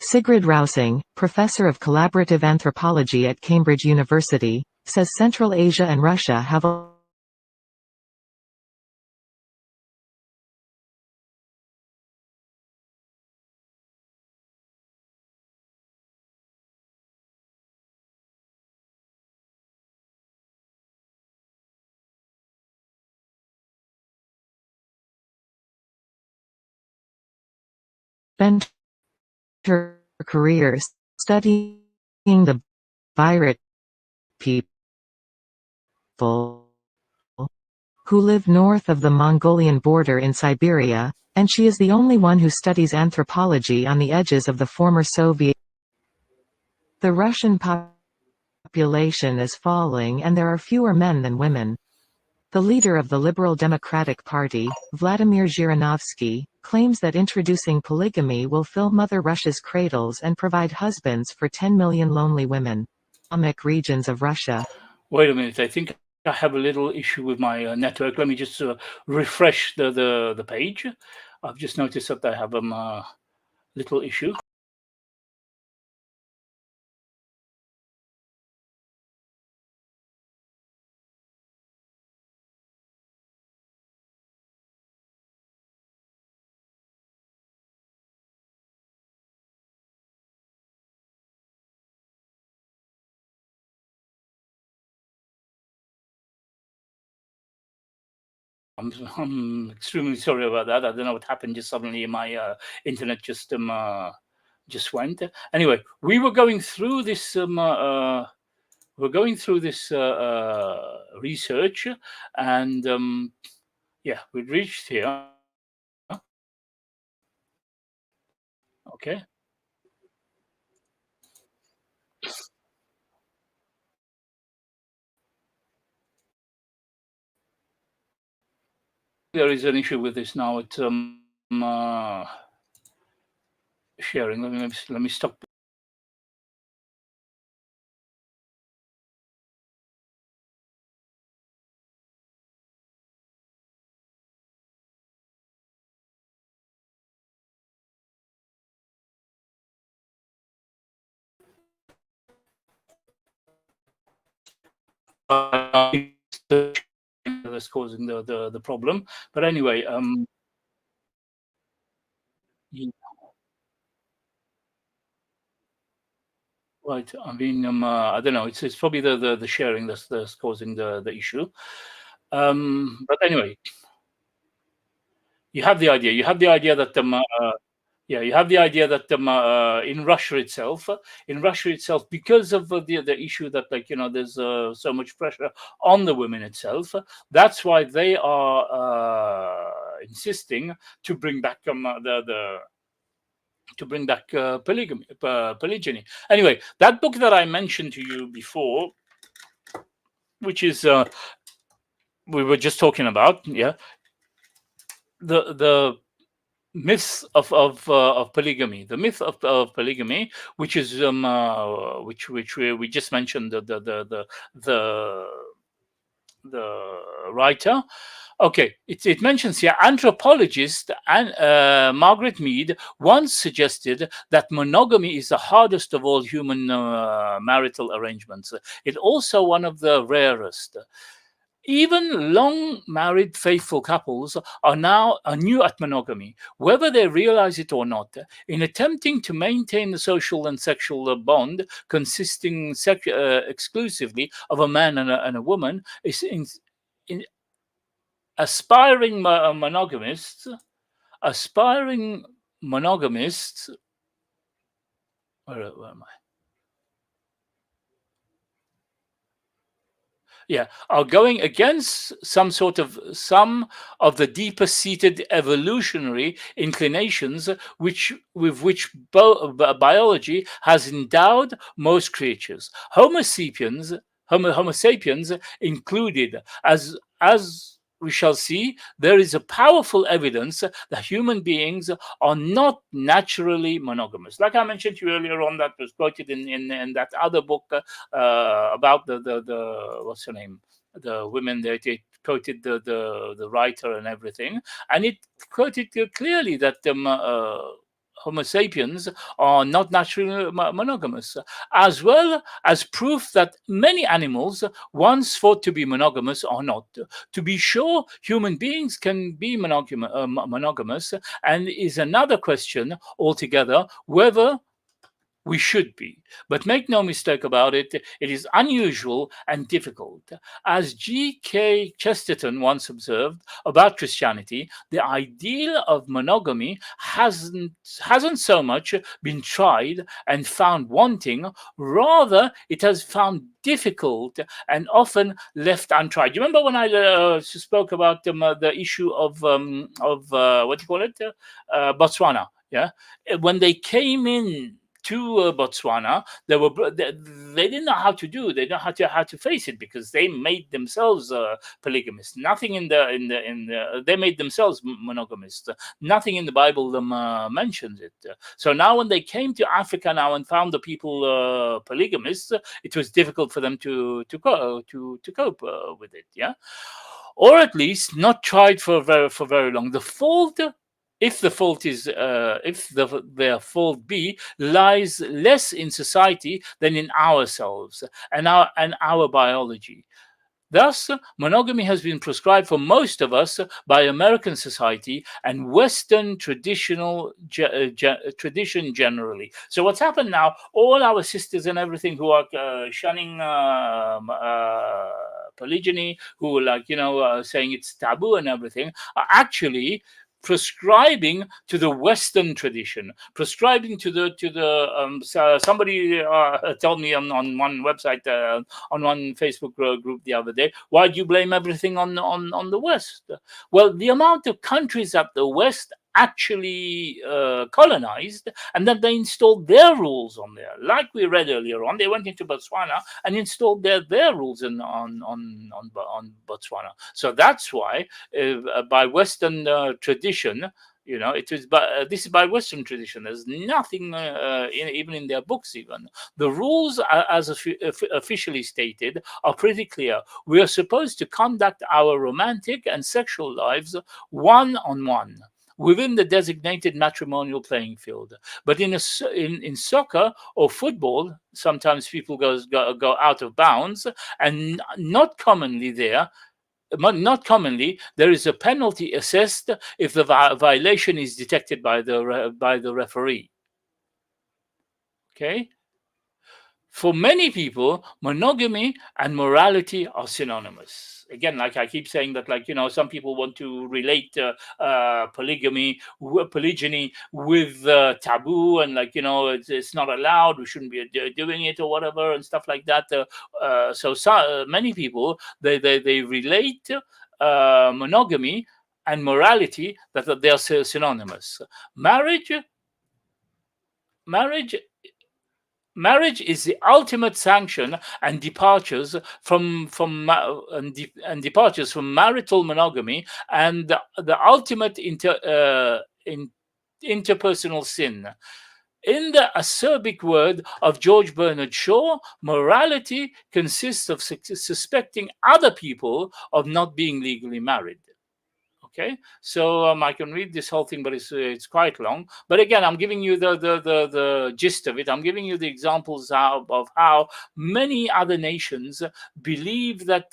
Sigrid Rousing, professor of collaborative anthropology at Cambridge University, says Central Asia and Russia have been her career studying the Buyrit people who live north of the Mongolian border in Siberia, and she is the only one who studies anthropology on the edges of the former Soviet. The Russian population is falling and there are fewer men than women. The leader of the Liberal Democratic Party, Vladimir Zhirinovsky, claims that introducing polygamy will fill Mother Russia's cradles and provide husbands for 10 million lonely women. Islamic regions of Russia. Wait a minute. I think I have a little issue with my network. Let me just refresh the page. I've just noticed that I have a little issue. I'm extremely sorry about that. I don't know what happened. Just suddenly my internet just went. Anyway, we were going through this research, and yeah, we reached here. Okay. There is an issue with this now. It's sharing. Let me stop. That's causing the problem. But anyway, yeah, right. I mean, I don't know. It's probably the sharing that's causing the issue. But anyway, you have the idea. You have the idea that yeah, you have the idea that in Russia itself, because of the issue that, like, there's so much pressure on the women itself. That's why they are insisting to bring back polygamy, polygyny. Anyway, that book that I mentioned to you before, which is we were just talking about, yeah, the myths of polygamy, the myth of polygamy, which is which we just mentioned the the writer. Okay, it mentions here anthropologist and Margaret Mead once suggested that monogamy is the hardest of all human marital arrangements. It's also one of the rarest. Even long married faithful couples are now new at monogamy, whether they realize it or not. In attempting to maintain the social and sexual bond consisting exclusively of a man and a woman, is in aspiring monogamists, aspiring monogamists. Where am I? Yeah, are going against some of the deeper seated evolutionary inclinations with which biology has endowed most creatures, homo sapiens included. As we shall see, there is a powerful evidence that human beings are not naturally monogamous. Like I mentioned to you earlier on, that was quoted in that other book about the what's her name, the women. They quoted the writer and everything, and it quoted clearly that Homo sapiens are not naturally monogamous, as well as proof that many animals once thought to be monogamous are not. To be sure, human beings can be monogamous, and is another question altogether whether We should be. But make no mistake about it, it is unusual and difficult. As G.K. Chesterton once observed about Christianity, the ideal of monogamy hasn't so much been tried and found wanting, rather it has found difficult and often left untried. You remember when I spoke about the issue of what do you call it, Botswana? Yeah, when they came in to Botswana, they didn't know how to do. They didn't know how to face it because they made themselves polygamists. Nothing in the they made themselves monogamists. Nothing in the Bible mentions it. So now when they came to Africa now and found the people polygamists, it was difficult for them to cope with it. Yeah, or at least not tried for very long. The fault, if the fault is if their fault be, lies less in society than in ourselves and our biology. Thus, monogamy has been prescribed for most of us by American society and Western tradition generally. So, what's happened now? All our sisters and everything who are shunning polygyny, who are saying it's taboo and everything, are actually prescribing to the Western tradition, prescribing to the somebody told me on one website, on one Facebook group the other day, why do you blame everything on the West? Well, the amount of countries that the West actually colonized, and then they installed their rules on there. Like we read earlier on, they went into Botswana and installed their rules on Botswana. So that's why, by Western tradition, it is. But this is by Western tradition. There's nothing, even in their books. Even the rules, as officially stated, are pretty clear. We are supposed to conduct our romantic and sexual lives one on one, within the designated matrimonial playing field. But in soccer or football, sometimes people go out of bounds, and not commonly there is a penalty assessed if the violation is detected by the referee. Okay. For many people, monogamy and morality are synonymous. Again, like I keep saying that, some people want to relate polygyny with taboo, and it's not allowed. We shouldn't be doing it or whatever and stuff like that. So many people they relate monogamy and morality, that they are synonymous. Marriage is the ultimate sanction and departures from marital monogamy, and the ultimate interpersonal sin. In the acerbic word of George Bernard Shaw, morality consists of suspecting other people of not being legally married. Okay, so I can read this whole thing, but it's quite long. But again, I'm giving you the gist of it. I'm giving you the examples of how many other nations believe that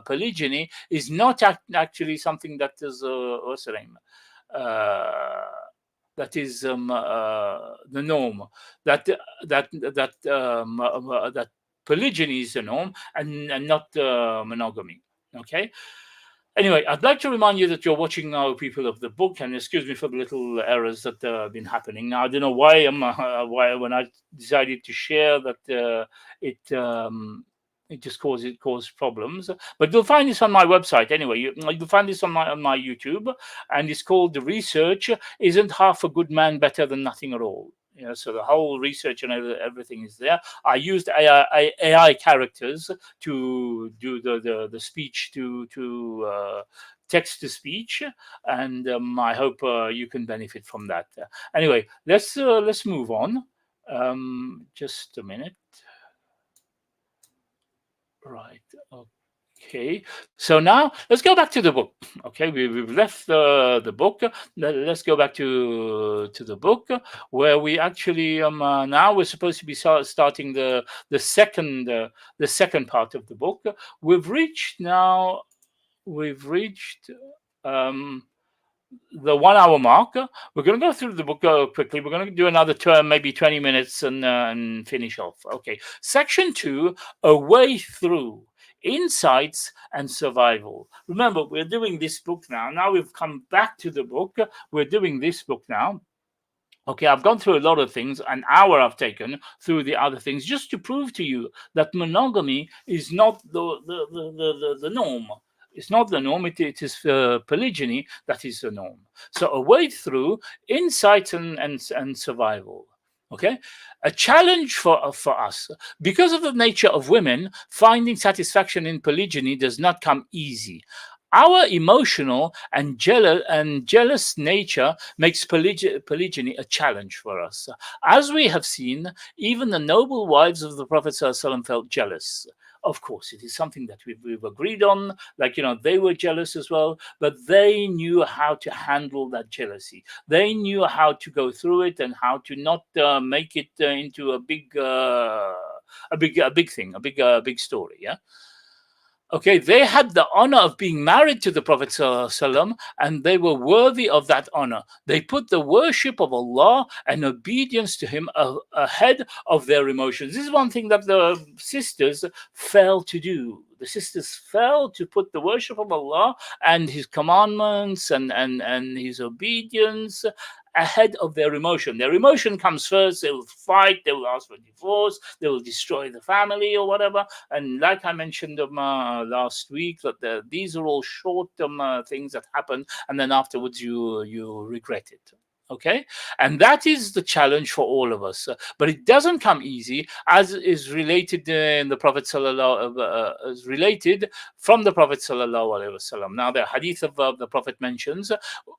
polygyny is not actually something that is what's the name? That is the norm. That polygyny is the norm, and not monogamy. Okay. Anyway, I'd like to remind you that you're watching our People of the Book, and excuse me for the little errors that have been happening. Now, I don't know why why when I decided to share that it just caused problems. But you'll find this on my website anyway. You'll find this on my YouTube, and it's called "The Research Isn't Half a Good Man Better Than Nothing at All." So the whole research and everything is there. I used AI characters to do the speech to text to speech, and I hope you can benefit from that. Anyway, let's move on. Just a minute. Right. Okay. So now let's go back to the book. Okay, we've left the book. Let's go back to the book, where we actually now we're supposed to be starting the second part of the book. We've reached the 1 hour mark. We're going to go through the book quickly. We're going to do another term, maybe 20 minutes, and finish off. Okay. Section 2, A Way Through Insights and Survival. Remember, we're doing this book now. Now we've come back to the book. We're doing this book now. Okay, I've gone through a lot of things. An hour I've taken through the other things just to prove to you that monogamy is not the norm. It's not the norm. It is polygyny that is the norm. So a way through insight and survival. Okay, a challenge for us because of the nature of women. Finding satisfaction in polygyny does not come easy. Our emotional and jealous nature makes polygyny a challenge for us. As we have seen, even the noble wives of the Prophet ﷺ felt jealous. Of course, it is something that we've agreed on. Like, they were jealous as well, but they knew how to handle that jealousy. They knew how to go through it and how to not make it into a big thing, a big story. Yeah. Okay, they had the honor of being married to the Prophet ﷺ, and they were worthy of that honor. They put the worship of Allah and obedience to Him ahead of their emotions. This is one thing that the sisters failed to do. The sisters failed to put the worship of Allah and His commandments and His obedience ahead of their emotion. Their emotion comes first. They will fight. They will ask for divorce. They will destroy the family or whatever. And like I mentioned last week, that these are all short-term things that happen, and then afterwards you regret it. Okay, and that is the challenge for all of us. But it doesn't come easy, as is related in the Prophet is related from the Prophet sallallahu alaihi wasallam. Now, the hadith of the Prophet mentions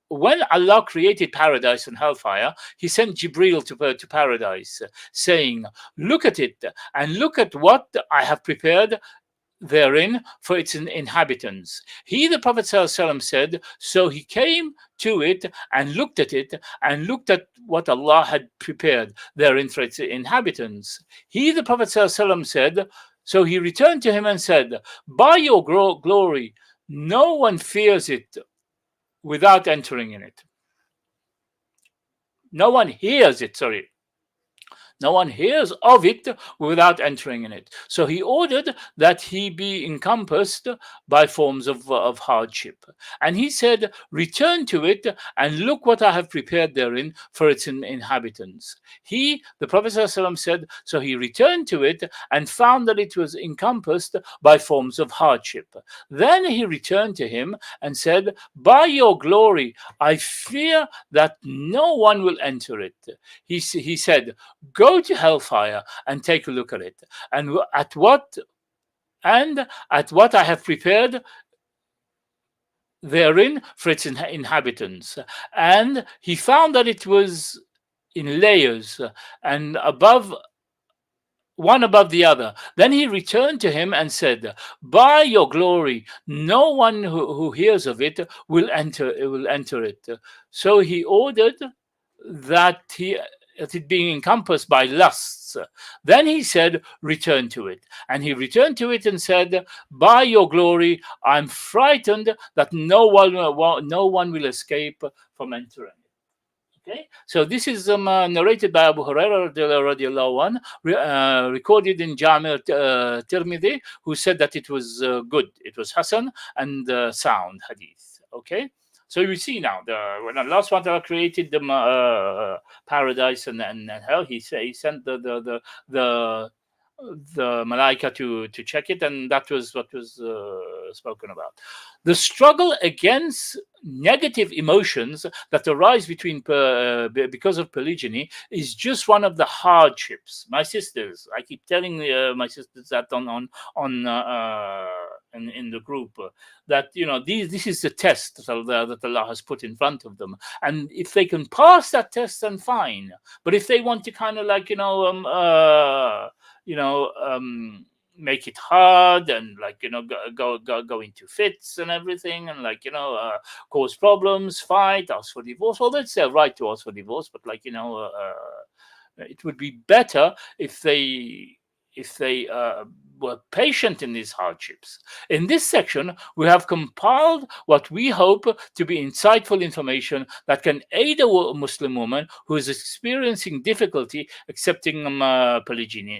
when Allah created paradise and hellfire, He sent Jibril to paradise, saying, "Look at it and look at what I have prepared therein for its inhabitants." He, the Prophet ﷺ, said, so he came to it and looked at what Allah had prepared therein for its inhabitants. He, the Prophet ﷺ, said, so he returned to him and said, by your glory, no one fears it without entering in it. No one hears it, sorry. No one hears of it without entering in it. So he ordered that he be encompassed by forms of hardship. And he said, return to it and look what I have prepared therein for its inhabitants. He, the Prophet ﷺ, said, so he returned to it and found that it was encompassed by forms of hardship. Then he returned to him and said, by your glory, I fear that no one will enter it. He said, go to hellfire and take a look at it, and at what I have prepared therein for its inhabitants. And he found that it was in layers and one above the other. Then he returned to him and said, by your glory, no one who hears of it will enter it. So he ordered that it being encompassed by lusts. Then he said, return to it. And he returned to it and said, by your glory, I'm frightened that no one will escape from entering. Okay, so this is narrated by Abu Hurairah radiallahu anhu, recorded in Jami' Tirmidhi, who said that it was good, it was Hasan and sound hadith. Okay, so you see now, when Allah subhanahu wa ta'ala created the paradise and hell, He sent the malaika to check it, and that was what was spoken about. The struggle against negative emotions that arise because of polygyny is just one of the hardships. My sisters, I keep telling my sisters that in the group, that this is the test that Allah has put in front of them, and if they can pass that test, then fine. But if they want to kind of like make it hard and go into fits and everything, and cause problems, fight, ask for divorce. Well, that's their right to ask for divorce, but it would be better if they were patient in these hardships. In this section, we have compiled what we hope to be insightful information that can aid a Muslim woman who is experiencing difficulty accepting polygyny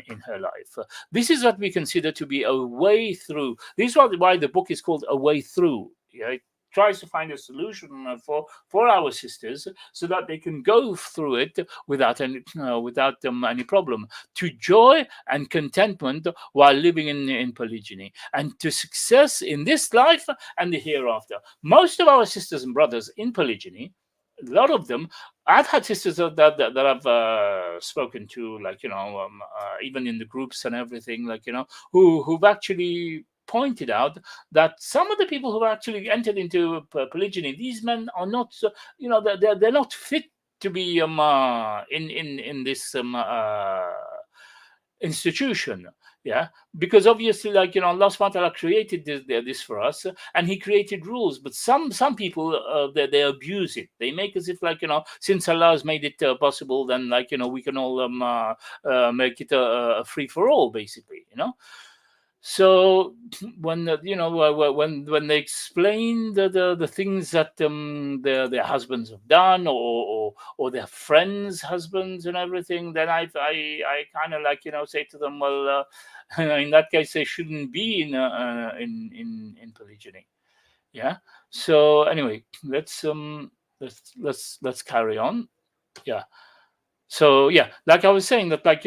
in her life. This is what we consider to be a way through. This is why the book is called A Way Through. Yeah, it tries to find a solution for our sisters so that they can go through it without any problem, to joy and contentment while living in polygyny, and to success in this life and the hereafter. Most of our sisters and brothers in polygyny, a lot of them, I've had sisters that I've spoken to, like, even in the groups and everything, like, who've actually pointed out that some of the people who actually entered into polygyny, these men are not, they're not fit to be in this institution. Yeah, because obviously, like, Allah subhanahu wa ta'ala created this for us, and He created rules. But some people, they abuse it. They make as if, like, since Allah has made it possible, then, like, we can all make it a free for all, basically. So when when they explain the things that their husbands have done, or their friends' husbands and everything, then I kind of, like, say to them, well, in that case they shouldn't be in polygyny. Yeah. So anyway, let's carry on. Yeah. So yeah, like I was saying, that, like,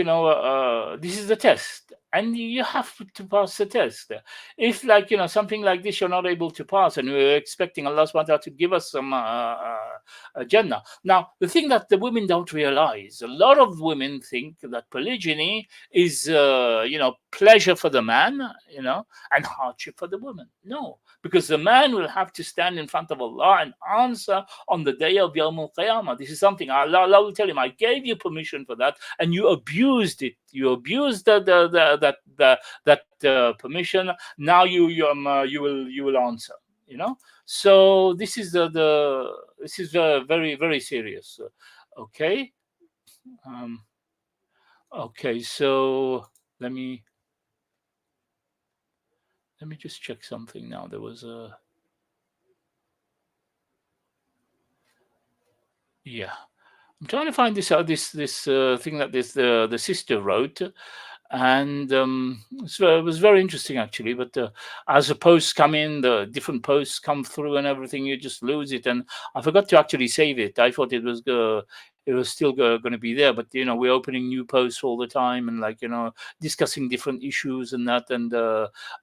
this is the test, and you have to pass the test. If, like, something like this you're not able to pass, and we're expecting Allah subhanahu wa ta'ala to give us some Jannah. Now, the thing that the women don't realize, a lot of women think that polygyny is pleasure for the man, and hardship for the woman. No, because the man will have to stand in front of Allah and answer on the day of Yawm al-Qiyamah. This is something Allah will tell him, I gave you permission for that, and you abused it. You abused that permission. Now you will answer. So this is this is very, very serious. Okay. Okay. So let me just check something now. There was a yeah. I'm trying to find this thing that the sister wrote, and it was very interesting, actually. But as the posts come in, the different posts come through and everything, you just lose it. And I forgot to actually save it. I thought it was still going to be there, but we're opening new posts all the time, and, like, discussing different issues and that, and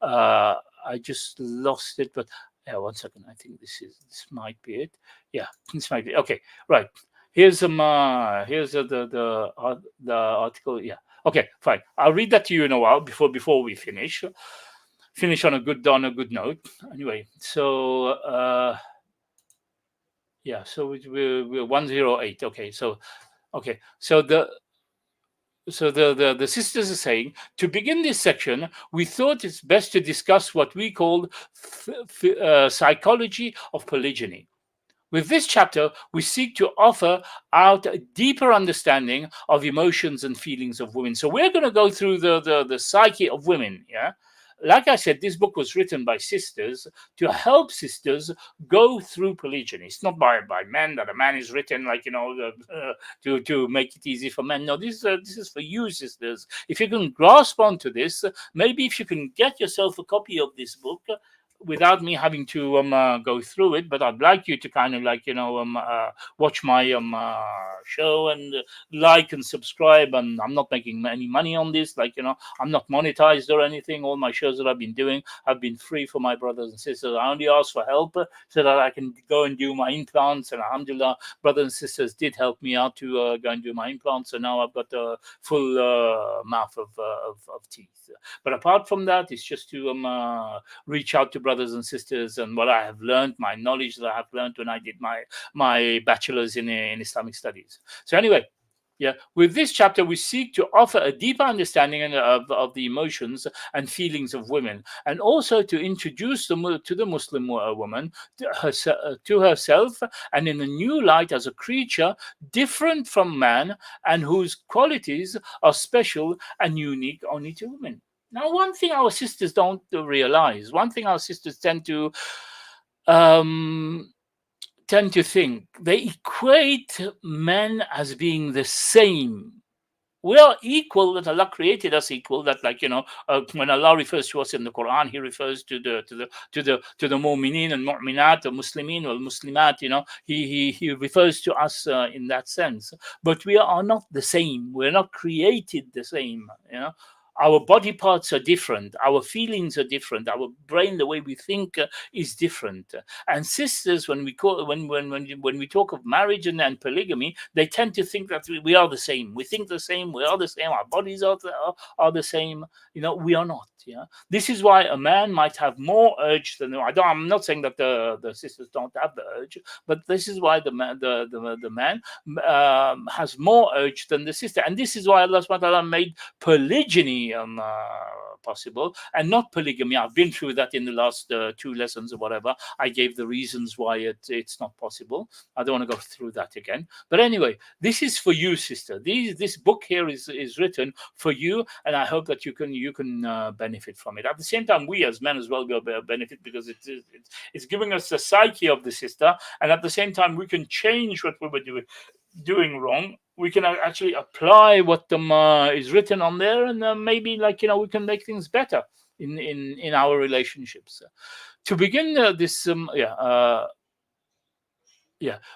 I just lost it. But yeah, 1 second. I think this might be it. Yeah, this might be okay. Right. Here's the article. Yeah. Okay, fine. I'll read that to you in a while before we finish on a good note. Anyway, so yeah, so we're 108. Okay, so the sisters are saying, to begin this section, we thought it's best to discuss what we call psychology of polygyny. With this chapter, we seek to offer out a deeper understanding of emotions and feelings of women. So we're going to go through the psyche of women. Yeah, like I said, this book was written by sisters to help sisters go through polygyny. It's not by men, that a man is written, like, to make it easy for men. No, this is for you, sisters. If you can grasp onto this, maybe if you can get yourself a copy of this book, without me having to go through it, but I'd like you to kind of, like, watch my show and like and subscribe. And I'm not making any money on this, like, I'm not monetized or anything. All my shows that I've been doing have been free for my brothers and sisters. I only ask for help so that I can go and do my implants, and alhamdulillah, brothers and sisters did help me out to go and do my implants, so now I've got a full mouth of teeth. But apart from that, it's just to reach out to brothers and sisters, and what I have learned, my knowledge that I have learned when I did my bachelor's in Islamic studies. So anyway, yeah, with this chapter, we seek to offer a deeper understanding of the emotions and feelings of women, and also to introduce them to the Muslim woman, to herself, and in a new light as a creature different from man, and whose qualities are special and unique only to women. Now, one thing our sisters don't realize, one thing our sisters um, tend to think, they equate men as being the same. We are equal, that Allah created us equal, that, like, when Allah refers to us in the Quran, he refers to the mu'minin and mu'minat, the muslimin or muslimat, he refers to us in that sense. But we are not the same, we're not created the same. Our body parts are different, our feelings are different, our brain, the way we think, is different. And sisters, when we call when we talk of marriage and polygamy, they tend to think that we are the same. We think the same. We are the same. Our bodies are the same. We are not. Yeah. This is why a man might have more urge than I'm not saying that the sisters don't have the urge, but this is why the man has more urge than the sister, and this is why Allah Subhanahu wa Taala made polygyny possible and not polygamy. I've been through that in the last 2 lessons or whatever. I gave the reasons why it's not possible. I don't want to go through that again. But anyway, this is for you, sister. This book here is written for you, and I hope that you can benefit from it. At the same time, we as men as well will benefit, because it's giving us the psyche of the sister, and at the same time we can change what we were doing wrong. We can actually apply what is written on there, and maybe, we can make things better in our relationships. To begin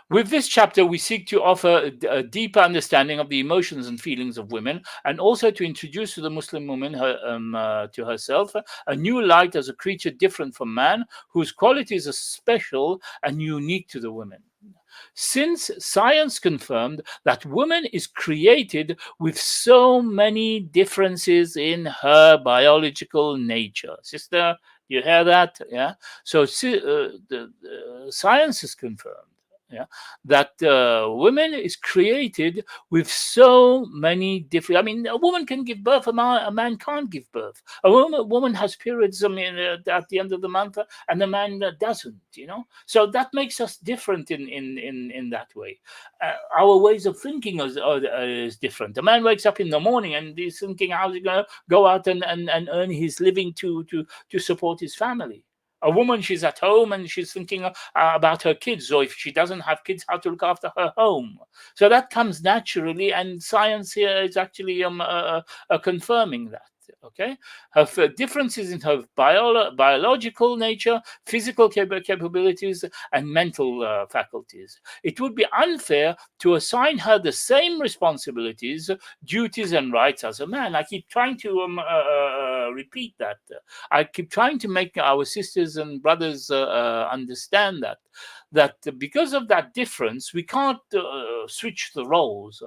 with this chapter, we seek to offer a deeper understanding of the emotions and feelings of women, and also to introduce to the Muslim woman to herself a new light as a creature different from man, whose qualities are special and unique to the women. Since science confirmed that woman is created with so many differences in her biological nature. Sister, you hear that? Yeah. So the science has confirmed, that women is created with so many different. I mean, a woman can give birth, a man can't give birth. A woman has periods, at the end of the month, and the man doesn't. So that makes us different in that way. Our ways of thinking is different. The man wakes up in the morning and he's thinking, how's he going to go out and earn his living to support his family. A woman, she's at home and she's thinking about her kids, or if she doesn't have kids, how to look after her home. So that comes naturally, and science here is actually confirming that. Okay, her differences in her biological nature, physical capabilities, and mental faculties. It would be unfair to assign her the same responsibilities, duties, and rights as a man. I keep trying to repeat that. I keep trying to make our sisters and brothers understand that because of that difference, we can't switch the roles.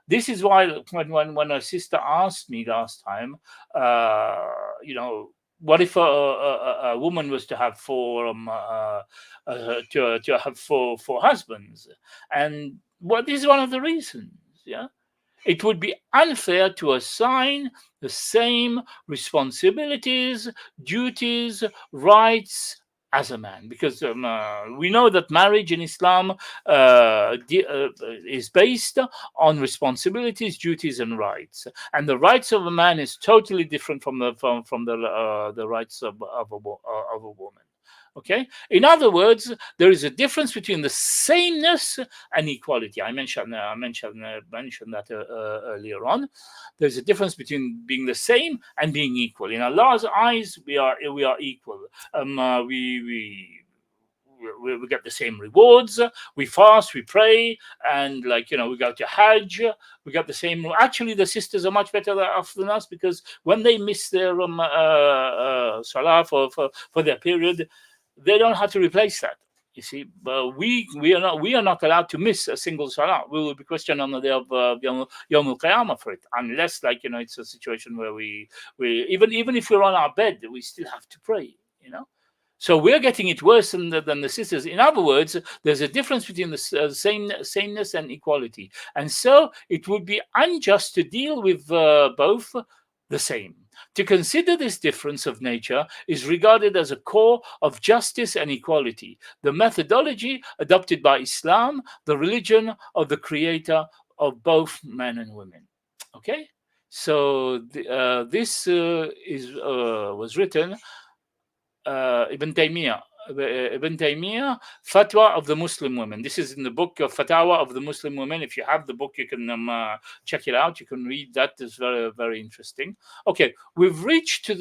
This is why when a sister asked me last time, what if a woman was to have four four husbands? And this is one of the reasons. Yeah. It would be unfair to assign the same responsibilities, duties, rights as a man, because we know that marriage in Islam is based on responsibilities, duties, and rights, and the rights of a man is totally different from the rights of a woman. Okay. In other words, there is a difference between the sameness and equality. I mentioned that earlier on. There's a difference between being the same and being equal. In Allah's eyes, we are equal. We get the same rewards. We fast, we pray, and we go to Hajj. We get the same. Actually, the sisters are much better off than us, because when they miss their salah for their period, they don't have to replace that. You see, but we are not allowed to miss a single salah. We will be questioned on the day of Yawm al-Qiyamah for it, unless it's a situation where we even if we're on our bed, we still have to pray. So we're getting it worse than the sisters. In other words, there's a difference between the sameness and equality, and so it would be unjust to deal with both the same. To consider this difference of nature is regarded as a core of justice and equality, the methodology adopted by Islam, the religion of the creator of both men and women. Okay? So this was written Ibn Taymiyyah. Ibn Taymiyyah, Fatwa of the Muslim Women. This is in the book of Fatawa of the Muslim Women. If you have the book, you can check it out. You can read that. It's very, very interesting. Okay, we've reached to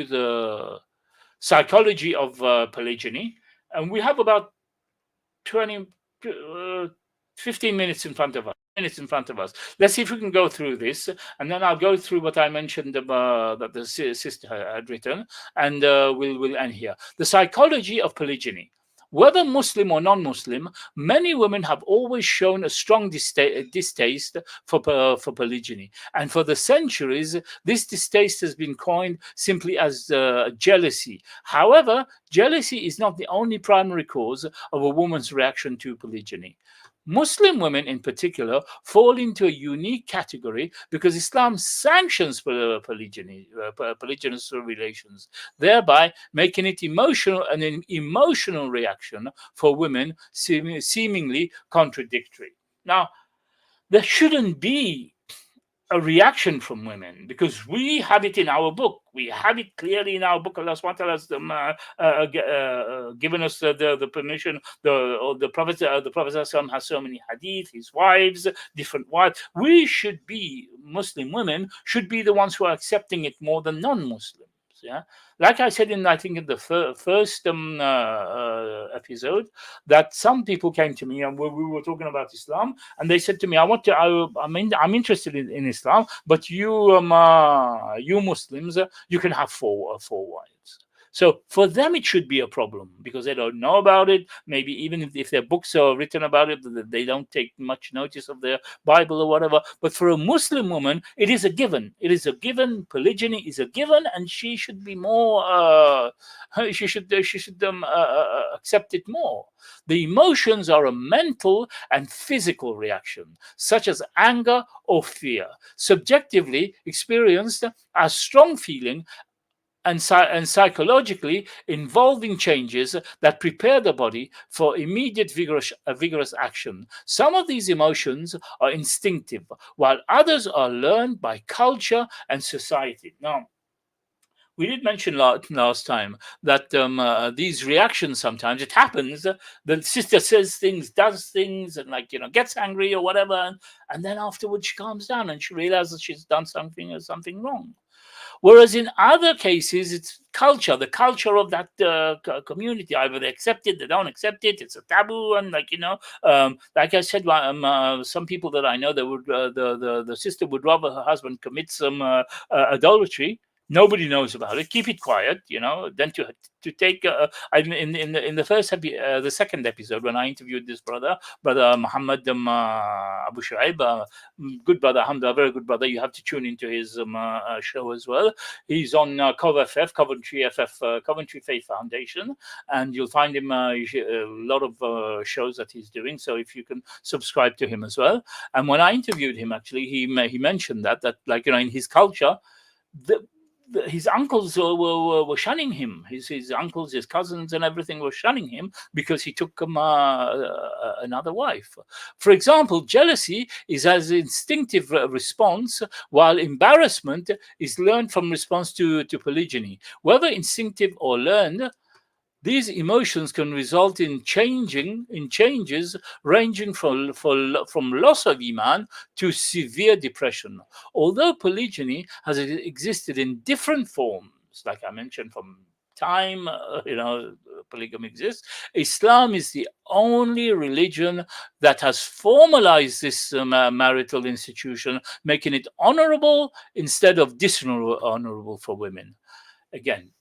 the psychology of polygyny, and we have about 20, 15 minutes in front of us. Let's see if we can go through this, and then I'll go through what I mentioned that the sister had written, and we'll end here. The psychology of polygyny. Whether Muslim or non-Muslim, many women have always shown a strong distaste for polygyny, and for the centuries, this distaste has been coined simply as jealousy. However, jealousy is not the only primary cause of a woman's reaction to polygyny. Muslim women, in particular, fall into a unique category because Islam sanctions polygyny, polygynous relations, thereby making it an emotional reaction for women, seemingly contradictory. Now, there shouldn't be a reaction from women because we have it in our book. We have it clearly in our book. Allah SWT has given us the permission. The Prophet ﷺ has so many hadith, his wives, different wives. We should be, Muslim women should be the ones who are accepting it more than non-Muslims. Yeah, like I said I think in the first episode, that some people came to me and we were talking about Islam, and they said to me, I'm interested in Islam, but you Muslims, you can have four wives. So for them, it should be a problem because they don't know about it. Maybe even if their books are written about it, they don't take much notice of their Bible or whatever. But for a Muslim woman, it is a given. It is a given. Polygyny is a given, and she should be more. She should accept it more. The emotions are a mental and physical reaction, such as anger or fear, subjectively experienced as strong feeling and psychologically involving changes that prepare the body for immediate vigorous action. Some of these emotions are instinctive, while others are learned by culture and society. Now, we did mention last time that these reactions, sometimes it happens, the sister says things, does things, and gets angry or whatever, and then afterwards she calms down and she realizes she's done something wrong. Whereas in other cases, it's the culture of that community. Either they accept it, they don't accept it. It's a taboo, and like I said, some people that I know, they would the sister would rather her husband commit some adultery. Nobody knows about it. Keep it quiet, than to take. In the the second episode, when I interviewed this brother Muhammad Abu Shuaib, good brother, alhamdulillah, very good brother. You have to tune into his show as well. He's on Coventry Faith Foundation, and you'll find him a lot of shows that he's doing. So if you can subscribe to him as well. And when I interviewed him, actually, he mentioned that in his culture, his uncles were shunning him. His uncles, his cousins, and everything were shunning him because he took another wife. For example, jealousy is as instinctive response, while embarrassment is learned from response to polygyny. Whether instinctive or learned, these emotions can result in changes ranging from loss of iman to severe depression. Although polygyny has existed in different forms, like I mentioned, from time, polygamy exists, Islam is the only religion that has formalized this marital institution, making it honorable instead of dishonorable for women. Again,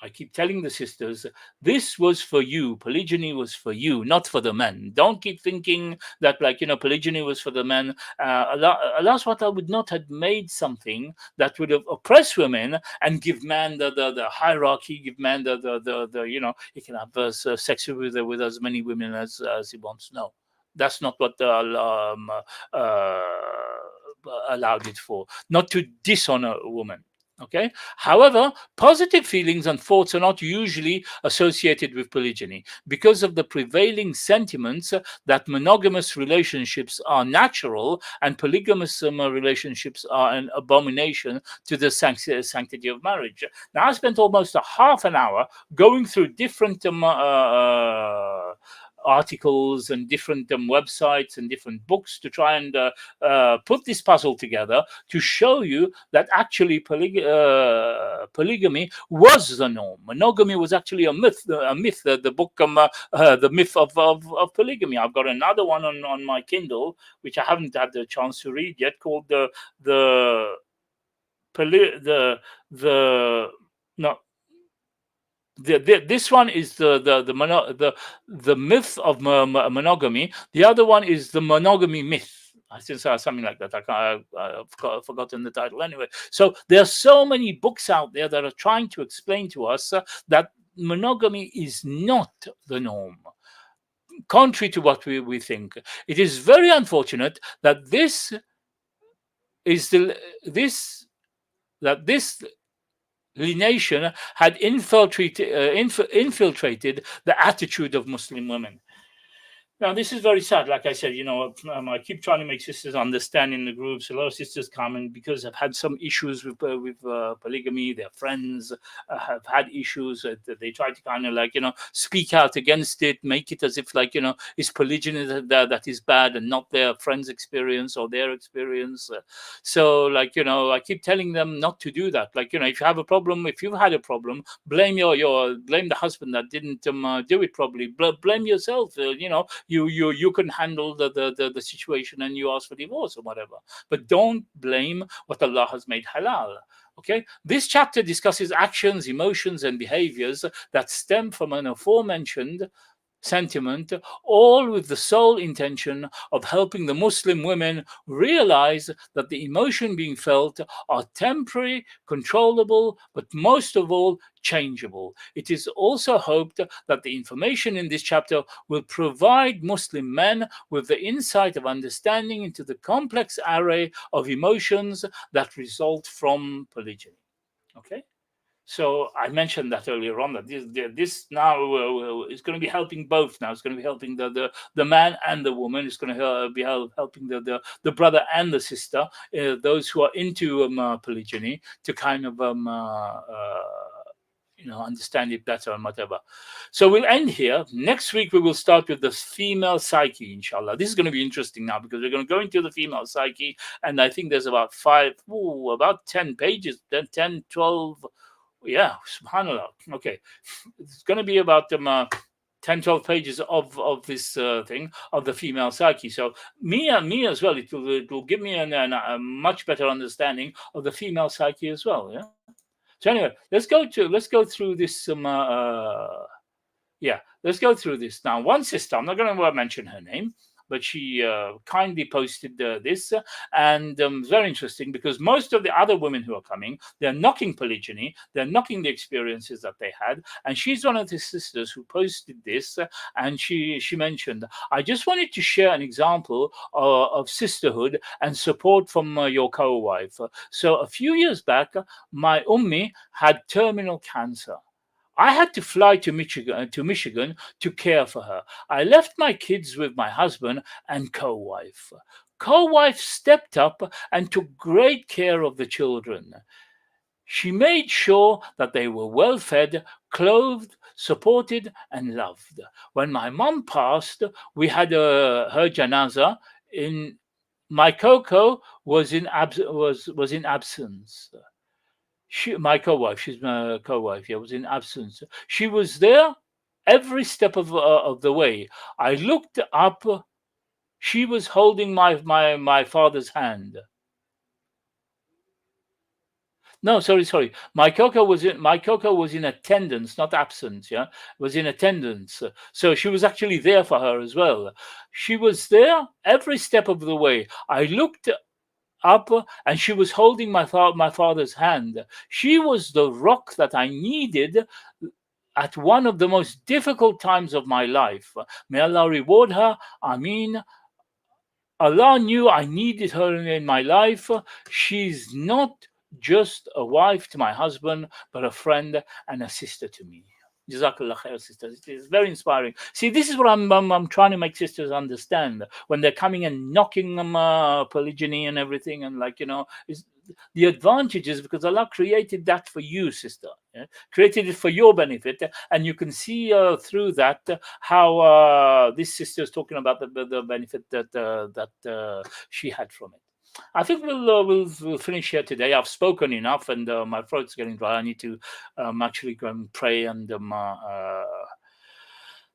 I keep telling the sisters, this was for you. Polygyny was for you, not for the men. Don't keep thinking that, polygyny was for the men. Allah SWT would not have made something that would have oppressed women and give man the hierarchy, give man he can have sex with as many women as he wants. No, that's not what Allah allowed it for. Not to dishonor a woman. Okay. However, positive feelings and thoughts are not usually associated with polygyny because of the prevailing sentiments that monogamous relationships are natural and polygamous relationships are an abomination to the sanctity of marriage. Now, I spent almost a half an hour going through different articles and different websites and different books to try and put this puzzle together to show you that actually polygamy was the norm. Monogamy was actually a myth. A myth. The book, the myth of polygamy. I've got another one on my Kindle, which I haven't had the chance to read yet, called the the no this one is the myth of monogamy. The other one is the monogamy myth. I think something like that. I've forgotten the title anyway. So there are so many books out there that are trying to explain to us that monogamy is not the norm. Contrary to what we think, it is very unfortunate that this is the this nation had infiltrated the attitude of Muslim women. Now, this is very sad. Like I said, I keep trying to make sisters understand in the groups. A lot of sisters come and because I've had some issues with polygamy, their friends have had issues. They try to kind of speak out against it, make it as if it's polygyny that is bad and not their friend's experience or their experience. So I keep telling them not to do that. If you have a problem, if you've had a problem, blame blame the husband that didn't do it properly. Blame yourself. You can handle the situation and you ask for divorce or whatever, but don't blame what Allah has made halal. Okay, this chapter discusses actions, emotions, and behaviors that stem from an aforementioned sentiment, all with the sole intention of helping the Muslim women realize that the emotion being felt are temporary, controllable, but most of all, changeable. It is also hoped that the information in this chapter will provide Muslim men with the insight of understanding into the complex array of emotions that result from polygyny. Okay? So I mentioned that earlier on that this now is going to be helping both. Now it's going to be helping the man and the woman. It's going to be helping the brother and the sister, those who are into polygyny, to kind of understand it better and whatever. So we'll end here. Next week we will start with the female psyche, inshallah. This is going to be interesting now because we're going to go into the female psyche, and I think there's about 10 pages, 10, 12. Yeah, subhanallah. Okay, it's going to be about 10, 12 pages of this thing of the female psyche. So me as well, it will give me a much better understanding of the female psyche as well. Yeah. So anyway, let's go through this. Let's go through this now. One sister, I'm not going to mention her name, but she kindly posted this, and it's very interesting because most of the other women who are coming, they're knocking polygyny, they're knocking the experiences that they had, and she's one of the sisters who posted this, and she mentioned, I just wanted to share an example of sisterhood and support from your co-wife. So a few years back, my ummi had terminal cancer. I had to fly to Michigan to care for her. I left my kids with my husband and co-wife. Co-wife stepped up and took great care of the children. She made sure that they were well fed, clothed, supported, and loved. When my mom passed, we had her janaza. In my Coco was in absence. My co-wife, she's my co-wife, was in absence. She was there every step of the way. I looked up. She was holding my father's hand. No, sorry. My Coco was in attendance, not absence. Yeah, was in attendance. So she was actually there for her as well. She was there every step of the way. I looked up and she was holding my father's hand. She was the rock that I needed at one of the most difficult times of my life. May Allah reward her. Ameen. Allah knew I needed her in my life. She's not just a wife to my husband, but a friend and a sister to me. Jazakallah khair, sisters. It is very inspiring. See, this is what I'm trying to make sisters understand when they're coming and knocking polygyny and everything, and like, is the advantage is because Allah created that for you, sister. Yeah? Created it for your benefit, and you can see through that how this sister is talking about the benefit that she had from it. I think we'll finish here today. I've spoken enough, and my throat's getting dry. I need to actually go and pray and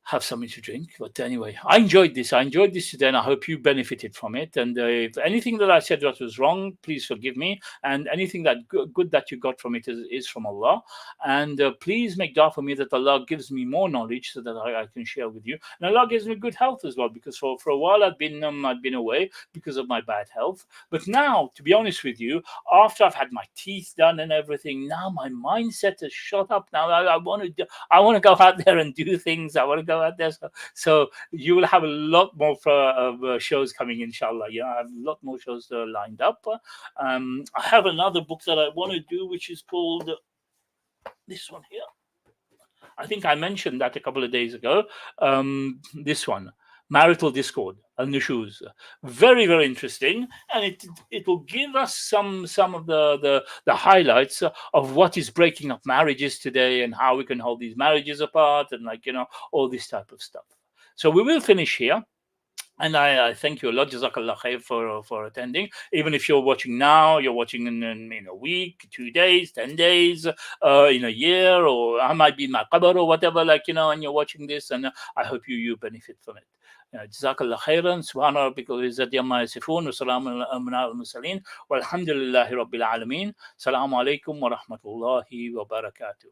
have something to drink. But anyway, I enjoyed this. I enjoyed this today, and I hope you benefited from it. And if anything that I said that was wrong, please forgive me. And anything that good that you got from it is from Allah. And please make dua for me that Allah gives me more knowledge so that I can share with you. And Allah gives me good health as well, because for a while I'd been away because of my bad health. But now, to be honest with you, after I've had my teeth done and everything, now my mindset has shot up. Now I want to go out there and do things. I want to go out there. So you will have a lot more shows coming, inshallah. Yeah, I have a lot more shows lined up. I have another book that I want to do, which is called this one here. I think I mentioned that a couple of days ago. This one, Marital Discord, Al-Nushuz. Very, very interesting. And it will give us some of the highlights of what is breaking up marriages today and how we can hold these marriages apart and all this type of stuff. So we will finish here. And I thank you a lot, Jazakallah khair, for attending. Even if you're watching now, you're watching in a week, 2 days, 10 days, in a year, or I might be in my qabr or whatever, and you're watching this, and I hope you benefit from it. Jazakallah khairan. Subhana rabbika izzati amma yasifun wa salamun ala al-mursalin walhamdulillahi rabbil alamin. Assalamu alaikum wa rahmatullahi wa barakatuh.